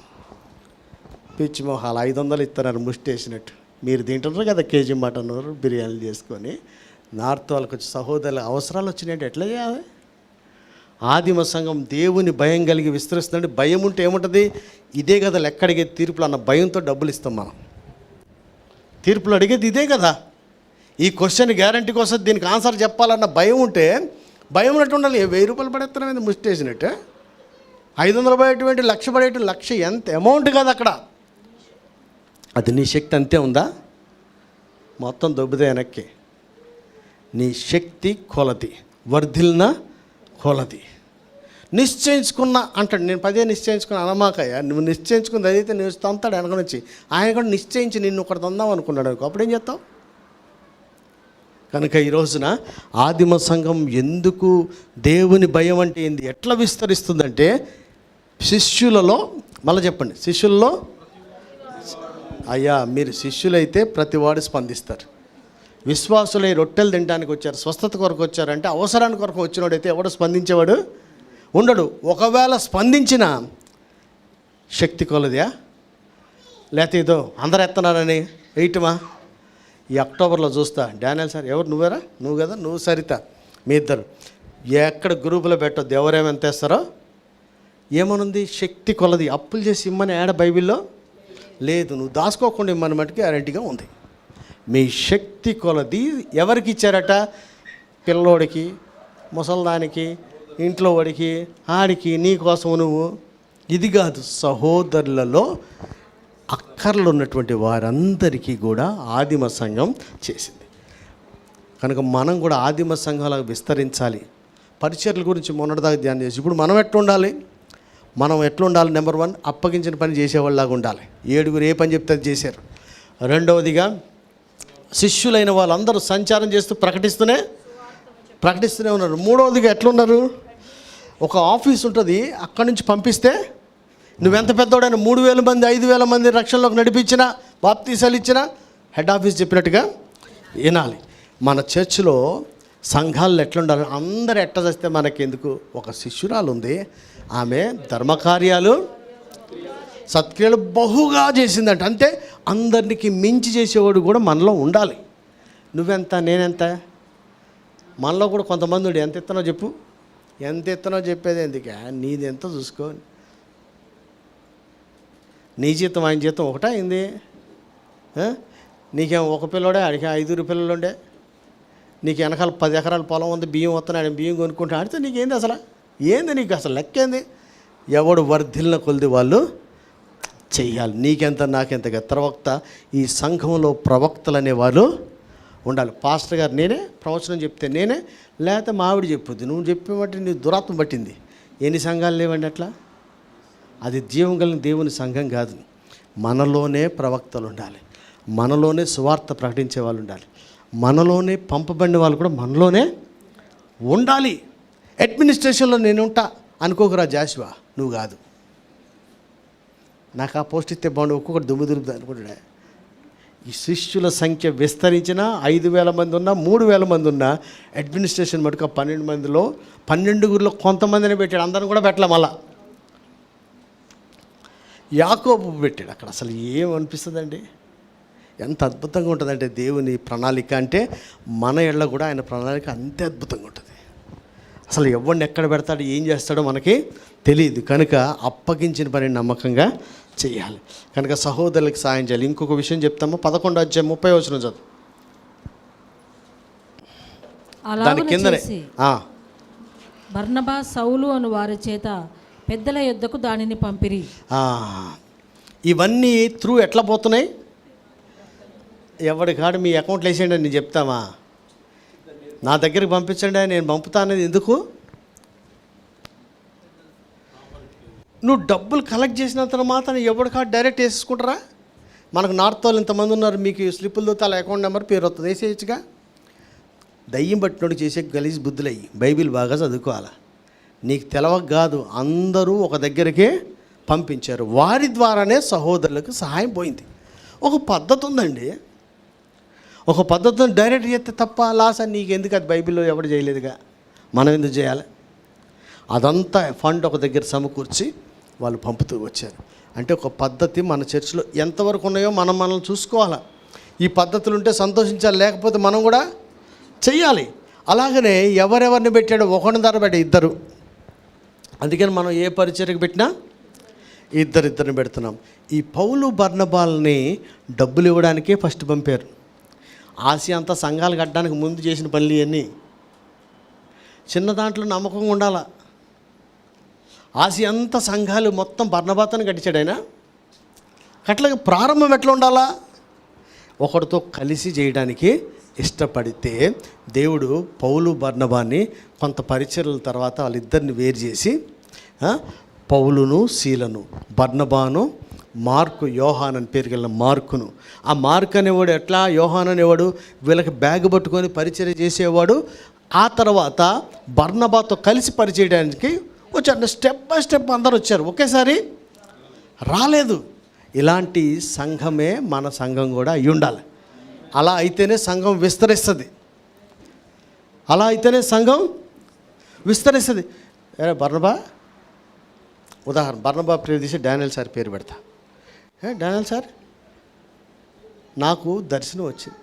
పిచ్చి మొహాలు 500 ఇస్తున్నారు ముష్టి వేసినట్టు. మీరు తింటున్నారు కదా కేజీ మటన్ బిర్యానీలు చేసుకొని. నార్త్ వాళ్ళకి వచ్చి సహోదరుల అవసరాలు వచ్చినాయంటే ఎట్లా చేయాలి? ఆదిమ సంఘం దేవుని భయం కలిగి విస్తరిస్తుందంటే, భయం ఉంటే ఏముంటుంది? ఇదే కదా లెక్క అడిగేది తీర్పులు అన్న భయంతో డబ్బులు ఇస్తాం మనం. తీర్పులు అడిగేది ఇదే కదా. ఈ క్వశ్చన్ గ్యారంటీ కోసం దీనికి ఆన్సర్ చెప్పాలన్న భయం ఉంటే, భయం ఉన్నట్టు ఉండాలి. 1000 రూపాయలు పడేస్తున్నాం ముష్టి వేసినట్టు. 500 పడేటువంటి, 1,00,000 పడేటువంటి, 1,00,000 ఎంత అమౌంట్ కాదు అక్కడ. అది నీ శక్తి అంతే ఉందా? మొత్తం దొబ్బుదే వెనక్కి. నీ శక్తి కొలది, వర్ధిల్న కొలది. నిశ్చయించుకున్నా అంటాడు. నేను పదే నిశ్చయించుకున్నా అనమాకయ్య, నువ్వు నిశ్చయించుకున్నది అదైతే నువ్వు తంతాడు వెనక నుంచి. ఆయన కూడా నిశ్చయించి నిన్ను ఒకటి తందాం అనుకున్నాడు అనుకో, అప్పుడేం చేస్తావు? కనుక ఈ రోజున ఆదిమ సంఘం ఎందుకు దేవుని భయం అంటే ఏంది, ఎట్లా విస్తరిస్తుందంటే శిష్యులలో, మళ్ళీ చెప్పండి, శిష్యుల్లో అయ్యా మీరు శిష్యులైతే ప్రతివాడు స్పందిస్తారు. విశ్వాసులై రొట్టెలు తినడానికి వచ్చారు, స్వస్థత కొరకు వచ్చారంటే అవసరానికి కొరకు వచ్చినవాడైతే ఎవడు స్పందించేవాడు ఉండడు. ఒకవేళ స్పందించిన శక్తి కొలదా, లేకపోతే ఏదో అందరు ఎత్తనారని వేయటమా? ఈ అక్టోబర్లో చూస్తా, డానియల్ సార్ ఎవరు, నువ్వేరా, నువ్వు కదా, నువ్వు సరిత, మీ ఇద్దరు ఎక్కడ గ్రూపులో పెట్టొద్దు, ఎవరేమెంత వేస్తారో. ఏమనుంది? శక్తి కొలది. అప్పులు చేసి ఇమ్మని ఏడ బైబిల్లో లేదు, నువ్వు దాచుకోకుండా ఇమ్మని మటుకి గ్యారెంటీగా ఉంది. మీ శక్తి కొలది ఎవరికి ఇచ్చారట? పిల్లోడికి, ముసల్దానికి, ఇంట్లో వాడికి, ఆడికి, నీ కోసం నువ్వు. ఇది కాదు, సహోదరులలో అక్కర్లు ఉన్నటువంటి వారందరికీ కూడా ఆదిమ సంఘం చేసింది. కనుక మనం కూడా ఆదిమ సంఘాలకు విస్తరించాలి. పరిచర్ల గురించి మొన్నటిదాకా ధ్యానం చేసి, ఇప్పుడు మనం ఎట్లుండాలి? మనం ఎట్లుండాలి? నెంబర్ 1, అప్పగించిన పని చేసేవాళ్ళలాగా ఉండాలి. 7 ఏ పని చెప్తే అది చేశారు. రెండవదిగా శిష్యులైన వాళ్ళందరూ సంచారం చేస్తూ ప్రకటిస్తూనే ఉన్నారు. మూడవదిగా ఎట్లున్నారు? ఒక ఆఫీస్ ఉంటుంది, అక్కడి నుంచి పంపిస్తే నువ్వెంత పెద్దోడైనా 3000 మంది 5000 మంది రక్షణలోకి నడిపించినా, బాప్తీసాలు ఇచ్చినా హెడ్ ఆఫీస్ చెప్పినట్టుగా వినాలి. మన చర్చిలో సంఘాలు ఎట్లుండాలి? అందరు ఎట్ట చేస్తే మనకెందుకు? ఒక శిష్యురాలు ఉంది, ఆమె ధర్మకార్యాలు సత్క్రియలు బహుగా చేసిందంట. అంటే అందరికి మించి చేసేవాడు కూడా మనలో ఉండాలి. నువ్వెంత, నేనెంత? మనలో కూడా కొంతమంది ఉండి ఎంత ఎత్తనో చెప్పు, ఎంత ఎత్తనో చెప్పేది ఎందుకు? నీది ఎంత చూసుకో. నీ జీతం ఆయన జీతం ఒకటా అయింది? నీకేం ఒక పిల్లోడే, ఆడికి 5 పిల్లలు ఉండే, నీకు వెనకాల 10 ఎకరాల పొలం ఉంది, బియ్యం వస్తున్నాడు, బియ్యం కొనుక్కుంటా ఆడితే నీకేంది అసలు? ఏంది నీకు అసలు లెక్కేంది? ఎవడు వర్ధిల్న కొలిది వాళ్ళు చెయ్యాలి. నీకెంత నాకెంతగా. ప్రవక్త, ఈ సంఘంలో ప్రవక్తలు అనేవాళ్ళు ఉండాలి. పాస్టర్ గారు నేనే ప్రవచనం చెప్తే నేనే, లేకపోతే మావిడి చెప్పుద్ది. నువ్వు చెప్పేమంటే నీ దురాత్మ పట్టింది. ఎన్ని సంఘాలు లేవండి అట్లా? అది జీవం కలిగిన దేవుని సంఘం కాదు. మనలోనే ప్రవక్తలు ఉండాలి, మనలోనే సువార్త ప్రకటించే వాళ్ళు ఉండాలి, మనలోనే పంపబడిన వాళ్ళు కూడా మనలోనే ఉండాలి. అడ్మినిస్ట్రేషన్లో నేను ఉంటా అనుకోకరా జాషువా, నువ్వు కాదు. నాకు ఆ పోస్ట్ ఇస్తే బాగుండు, ఒక్కొక్కటి దుమ్ము దులుపుతుంది అనుకుంటున్నా. ఈ శిష్యుల సంఖ్య విస్తరించినా 5000 మంది ఉన్నా 3000 మంది ఉన్నా అడ్మినిస్ట్రేషన్ మటుకు 12 మందిలో 12 కొంతమందిని పెట్టాడు, అందరిని కూడా పెట్టలే. మళ్ళా యాకోబు పెట్టాడు. అక్కడ అసలు ఏమనిపిస్తుందండి? ఎంత అద్భుతంగా ఉంటుందంటే దేవుని ప్రణాళిక. అంటే మన ఇళ్ళ కూడా ఆయన ప్రణాళిక అంతే అద్భుతంగా ఉంటుంది. అసలు ఎవరిని ఎక్కడ పెడతాడో ఏం చేస్తాడో మనకి తెలియదు. కనుక అప్పగించిన పని నమ్మకంగా చేయాలి. కనుక సహోదరులకు సాయం చేయాలి. ఇంకొక విషయం చెప్తాము, 11వ అధ్యాయం 30వ వచనం చదువు. దాని కిందనే బర్నబా, సౌలు అను వారి చేత పెద్దల యొద్దకు దానిని పంపిరి. ఇవన్నీ త్రూ ఎట్లా పోతున్నాయి? ఎవడి కాడు మీ అకౌంట్లో వేసేయండి అని చెప్తామా? నా దగ్గరికి పంపించండి, నేను పంపుతా అనేది ఎందుకు? నువ్వు డబ్బులు కలెక్ట్ చేసినంత మాత్రం ఎవడి కాడు డైరెక్ట్ వేసేసుకుంటారా? మనకు నార్త్ వాళ్ళు ఇంతమంది ఉన్నారు, మీకు స్లిప్పులతో తల అకౌంట్ నెంబర్ పేరు వస్తుంది, వేసేయచ్చుగా. దయ్యం పట్టినోడు చేసే గలీజ్ బుద్ధులు అయ్యి. బైబిల్ బాగా చదువుకోవాలి. నీకు తెలవక కాదు, అందరూ ఒక దగ్గరికే పంపించారు. వారి ద్వారానే సహోదరులకు సహాయం పోయింది. ఒక పద్ధతి ఉందండి, ఒక పద్ధతిని డైరెక్ట్ చేస్తే తప్ప లాస్ అని నీకు ఎందుకు? అది బైబిల్లో ఎవడు చేయలేదుగా, మనం ఎందుకు చేయాలి? అదంతా ఫండ్ ఒక దగ్గర సమకూర్చి వాళ్ళు పంపుతూ వచ్చారు. అంటే ఒక పద్ధతి మన చర్చిలో ఎంతవరకు ఉన్నాయో మనల్ని చూసుకోవాలి. ఈ పద్ధతులు ఉంటే సంతోషించాలి, లేకపోతే మనం కూడా చెయ్యాలి. అలాగనే ఎవరెవరిని పెట్టాడో ఒకరిని ధర పెట్టే ఇద్దరు. అందుకని మనం ఏ పరిచర్యకు పెట్టినా ఇద్దరిని పెడుతున్నాం. ఈ పౌలు బర్నబాల్ని డబ్బులు ఇవ్వడానికే ఫస్ట్ పంపారు. ఆసియా అంతా సంఘాలు కట్టడానికి ముందు చేసిన పనులు ఇవన్నీ. చిన్న దాంట్లో నమ్మకంగా ఉండాలా. ఆసియా అంతా సంఘాలు మొత్తం బర్నబాతను కట్టించాడు ఆయన. అట్లాగే ప్రారంభం ఎట్లా ఉండాలా? ఒకరితో కలిసి చేయడానికి ఇష్టపడితే దేవుడు పౌలు బర్నబాన్ని కొంత పరిచర్యల తర్వాత వాళ్ళిద్దరిని వేరు చేసి పౌలును శీలను, బర్నబాను, మార్కు, యోహాన్ అని పేరు కలిగిన మార్కును. ఆ మార్క్ అనేవాడు ఎట్లా, యోహాన్ అనేవాడు వీళ్ళకి బ్యాగ్ పట్టుకొని పరిచయం చేసేవాడు. ఆ తర్వాత బర్నబాతో కలిసి పరిచయడానికి వచ్చారు. స్టెప్ బై స్టెప్ అందరు వచ్చారు, ఒకేసారి రాలేదు. ఇలాంటి సంఘమే మన సంఘం కూడా అయి ఉండాలి. అలా అయితేనే సంఘం విస్తరిస్తుంది. అలా అయితేనే సంఘం విస్తరిస్తుంది. బర్నబా ఉదాహరణ, బర్నబా పేరు తీసి డానియల్ సార్ పేరు పెడతా. డానియల్ సార్, నాకు దర్శనం వచ్చింది,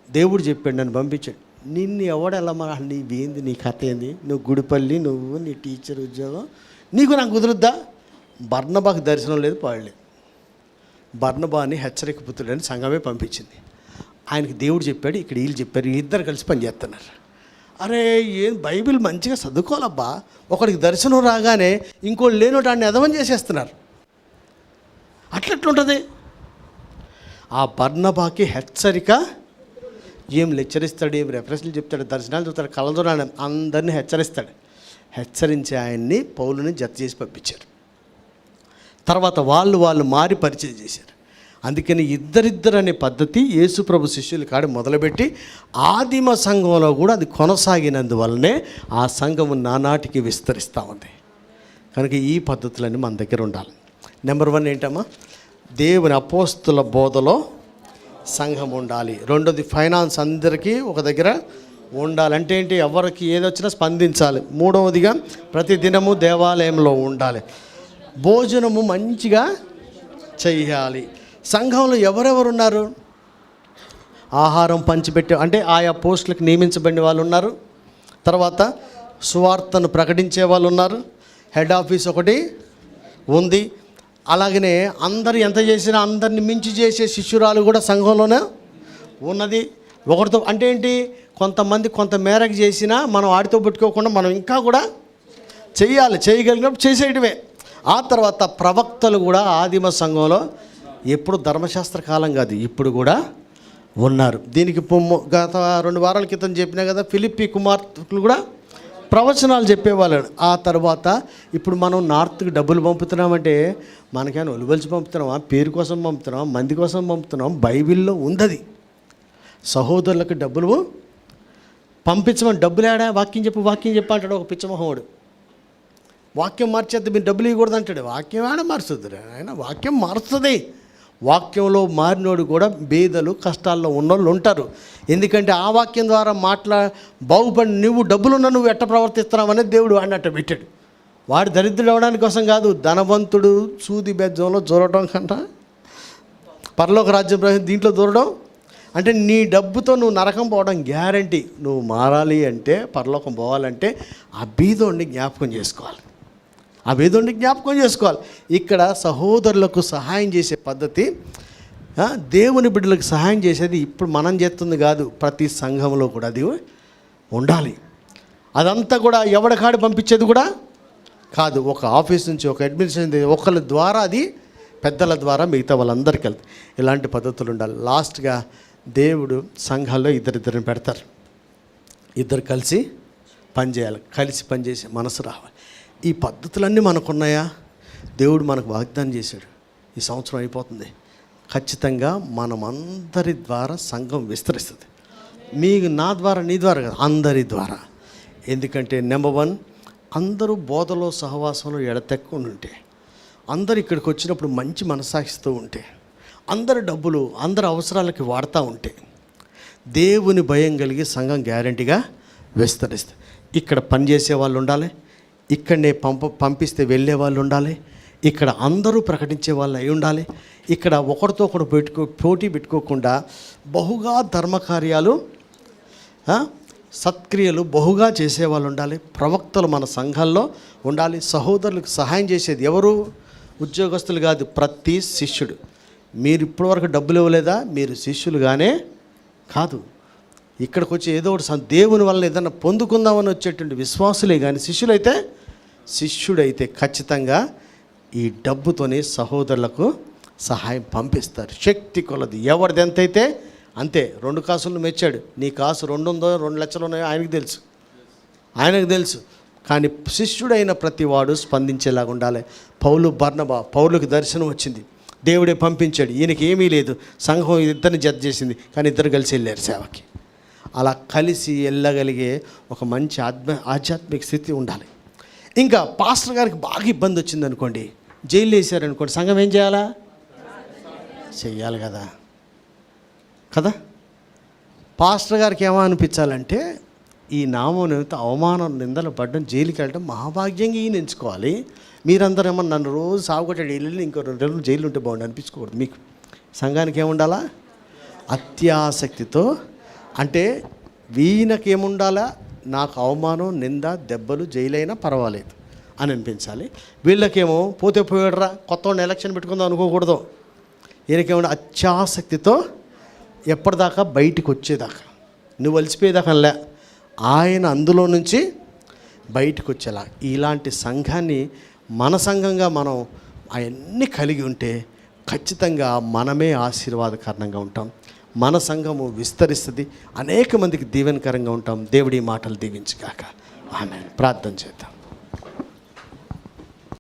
దేవుడు చెప్పాడు, నన్ను పంపించాడు. నిన్ను ఎవడెలా నీవేంది, నీ కథ ఏంది, నువ్వు గుడిపల్లి, నువ్వు నీ టీచర్ ఉద్యోగం, నాకు కుదురుద్దా? బర్నబాకు దర్శనం లేదు, పాడలేదు. బర్నబాని హెచ్చరిక పుత్రుడని సంఘమే పంపించింది. ఆయనకి దేవుడు చెప్పాడు, ఇక్కడ వీళ్ళు చెప్పారు, ఇద్దరు కలిసి పనిచేస్తున్నారు. అరే ఏం బైబిల్ మంచిగా చదువుకోవాలబ్బా, ఒకడికి దర్శనం రాగానే ఇంకోటి లేనోటాన్ని ఎదవని చేసేస్తున్నారు. అట్లెట్లుంటుంది? ఆ బర్నబాకి హెచ్చరిక, ఏం లెక్చరిస్తాడు, ఏం రెఫరెన్స్లు చెప్తాడు, దర్శనాలు చెప్తాడు, కళ్ళతో అందరినీ హెచ్చరిస్తాడు. హెచ్చరించి ఆయన్ని పౌలుని జత చేసి పంపించారు. తర్వాత వాళ్ళు మారి పరిచయం చేశారు. అందుకని ఇద్దరిద్దరు అనే పద్ధతి యేసుప్రభు శిష్యుల కాడ మొదలుపెట్టి ఆదిమ సంఘంలో కూడా అది కొనసాగినందువల్లనే ఆ సంఘము నానాటికి విస్తరిస్తూ ఉంది. కనుక ఈ పద్ధతులన్నీ మన దగ్గర ఉండాలి. నెంబర్ 1 ఏంటమ్మా? దేవుని అపోస్తుల బోధలో సంఘం ఉండాలి. రెండోది ఫైనాన్స్ అందరికీ ఒక దగ్గర ఉండాలి. అంటే ఏంటి? ఎవరికి ఏదొచ్చినా స్పందించాలి. మూడవదిగా ప్రతి దినము దేవాలయంలో ఉండాలి. భోజనము మంచిగా చెయ్యాలి. సంఘంలో ఎవరెవరు ఉన్నారు? ఆహారం పంచిపెట్టే, అంటే ఆయా పోస్టులకు నియమించబడిన వాళ్ళు ఉన్నారు. తర్వాత సువార్తను ప్రకటించే వాళ్ళు ఉన్నారు. హెడ్ ఆఫీస్ ఒకటి ఉంది. అలాగనే అందరు ఎంత చేసినా అందరిని మించి చేసే శిష్యురాలు కూడా సంఘంలోనే ఉన్నది. ఒకరితో అంటే ఏంటి? కొంతమంది కొంత మేరకు చేసినా మనం వాడితో పెట్టుకోకుండా మనం ఇంకా కూడా చెయ్యాలి. చేయగలిగినప్పుడు చేసేయటమే. ఆ తర్వాత ప్రవక్తలు కూడా ఆదిమ సంఘంలో ఎప్పుడు ధర్మశాస్త్ర కాలం కాదు, ఇప్పుడు కూడా ఉన్నారు. దీనికి గత 2 వారాల క్రితం చెప్పినా కదా, ఫిలిప్పీ కుమార్తెలు కూడా ప్రవచనాలు చెప్పేవాళ్ళు. ఆ తర్వాత ఇప్పుడు మనం నార్త్కి డబ్బులు పంపుతున్నామంటే మనకేమైనా ఒలువలిచి పంపుతున్నామా, పేరు కోసం పంపుతున్నాం, మంది కోసం పంపుతున్నాం? బైబిల్లో ఉందది. సహోదరులకు డబ్బులు పంపించమని, డబ్బులు ఏడా, వాక్యం చెప్పు అంటాడు ఒక పిచ్చమోహముడు. వాక్యం మార్చేద్దు, మీరు డబ్బులు ఇవ్వకూడదు అంటాడు. వాక్యం ఏడా మారుస్తుంది? ఆయన వాక్యం మారుస్తుంది. వాక్యంలో మారినోడు కూడా బీదలు, కష్టాల్లో ఉన్నోళ్ళు ఉంటారు. ఎందుకంటే ఆ వాక్యం ద్వారా బాగుపడి నువ్వు డబ్బులున్నా నువ్వు ఎట్ట ప్రవర్తిస్తున్నావు అనేది దేవుడు వాడిని అట్ట పెట్టాడు. వాడు దరిద్రుడు అవడానికి కోసం కాదు. ధనవంతుడు సూది బెజ్జంలో దూరడం కంట పరలోక రాజ్యం దీంట్లో దూరడం అంటే, నీ డబ్బుతో నువ్వు నరకం పోవడం గ్యారంటీ. నువ్వు మారాలి అంటే, పరలోకం పోవాలంటే ఆ బీదోడిని జ్ఞాపకం చేసుకోవాలి. ఇక్కడ సహోదరులకు సహాయం చేసే పద్ధతి, దేవుని బిడ్డలకు సహాయం చేసేది ఇప్పుడు మనం చేస్తుంది కాదు, ప్రతి సంఘంలో కూడా అది ఉండాలి. అదంతా కూడా ఎవడికాడి పంపించేది కూడా కాదు. ఒక ఆఫీస్ నుంచి, ఒక అడ్మినిస్ట్రేషన్, ఒకళ్ళ ద్వారా, అది పెద్దల ద్వారా మిగతా వాళ్ళందరికీ వెళ్తాయి. ఇలాంటి పద్ధతులు ఉండాలి. లాస్ట్గా దేవుడు సంఘాల్లో ఇద్దరిని పెడతారు. ఇద్దరు కలిసి పనిచేయాలి. కలిసి పనిచేసే మనసు రావాలి. ఈ పద్ధతులన్నీ మనకున్నాయా? దేవుడు మనకు వాగ్దానం చేశాడు, ఈ సంవత్సరం అయిపోతుంది, ఖచ్చితంగా మనమందరి ద్వారా సంఘం విస్తరిస్తుంది. నా ద్వారా, నీ ద్వారా కాదు, అందరి ద్వారా. ఎందుకంటే నెంబర్ 1, అందరూ బోధలో సహవాసంలో ఎడతెక్కకుండా ఉంటే, అందరు ఇక్కడికి వచ్చినప్పుడు మంచి మనసాక్షిస్తూ ఉంటే, అందరి డబ్బులు అందరి అవసరాలకి వాడుతూ ఉంటే, దేవుని భయం కలిగి సంఘం గ్యారంటీగా విస్తరిస్తుంది. ఇక్కడ పనిచేసే వాళ్ళు ఉండాలి, ఇక్కడనే పంపిస్తే వెళ్ళే వాళ్ళు ఉండాలి, ఇక్కడ అందరూ ప్రకటించే వాళ్ళు అయి ఉండాలి, ఇక్కడ ఒకరితో ఒకరు పోటీ పెట్టుకోకుండా బహుగా ధర్మకార్యాలు, సత్క్రియలు బహుగా చేసేవాళ్ళు ఉండాలి. ప్రవక్తలు మన సంఘంలో ఉండాలి. సహోదరులకు సహాయం చేసేది ఎవరు? ఉద్యోగస్తులు కాదు, ప్రతి శిష్యుడు. మీరు ఇప్పటివరకు డబ్బులు ఇవ్వలేదా? మీరు శిష్యులుగానే కాదు. ఇక్కడికి వచ్చి ఏదో ఒకటి దేవుని వల్ల ఏదైనా పొందుకుందామని వచ్చేటువంటి విశ్వాసులే కానీ శిష్యుడైతే ఖచ్చితంగా ఈ డబ్బుతోనే సహోదరులకు సహాయం పంపిస్తారు. శక్తి కొలది, ఎవరిది ఎంతైతే అంతే. 2 కాసులను మెచ్చాడు. నీ కాసు 2 ఉందో 2 లక్షలు ఉన్నాయో ఆయనకు తెలుసు. కానీ శిష్యుడైన ప్రతివాడు స్పందించేలాగా ఉండాలి. పౌలు బర్నబా, పౌలుకి దర్శనం వచ్చింది, దేవుడే పంపించాడు, ఈయనకి ఏమీ లేదు, సంఘం ఇద్దరిని జత చేసింది, కానీ ఇద్దరు కలిసి వెళ్ళారు సేవకి. అలా కలిసి వెళ్ళగలిగే ఒక మంచి ఆధ్యాత్మిక స్థితి ఉండాలి. ఇంకా పాస్టర్ గారికి బాగా ఇబ్బంది వచ్చింది అనుకోండి, జైలు వేసారనుకోండి, సంఘం ఏం చేయాలా? చెయ్యాలి కదా కదా. పాస్టర్ గారికి ఏమో అనిపించాలంటే, ఈ నామం నిమిత్తం అవమానం నిందలు పడడం, జైలుకి వెళ్ళడం మహాభాగ్యంగా ఈయన ఎంచుకోవాలి. మీరందరూ ఏమన్నా నన్ను రోజు సాగుకొట్టాడు వెళ్ళి ఇంకో 2 రోజులు జైలు ఉంటే బాగుండి అనిపించుకోకూడదు. మీకు సంఘానికి ఏముండాలా? అత్యాసక్తితో, అంటే వీళ్ళకి ఏముండాలా? నాకు అవమానం, నింద, దెబ్బలు, జైలు అయినా పర్వాలేదు అని అనిపించాలి. వీళ్ళకేమో పోతే పోయాడరా, కొత్త వాడిని ఎలక్షన్ పెట్టుకుందాం అనుకోకూడదు. ఈయనకేమో అత్యాసక్తితో ఎప్పటిదాకా బయటికి వచ్చేదాకా, నువ్వు అలసిపోయేదాకా లే, ఆయన అందులో నుంచి బయటకు వచ్చేలా. ఇలాంటి సంఘాన్ని మన సంఘంగా మనం అవన్నీ కలిగి ఉంటే ఖచ్చితంగా మనమే ఆశీర్వాదకరంగా ఉంటాం. మన సంఘము విస్తరిస్తుంది, అనేక మందికి దీవెనకరంగా ఉంటాం. దేవుడి మాటలు దీవించుగాక. ఆమేన్. ప్రార్థన చేద్దాం.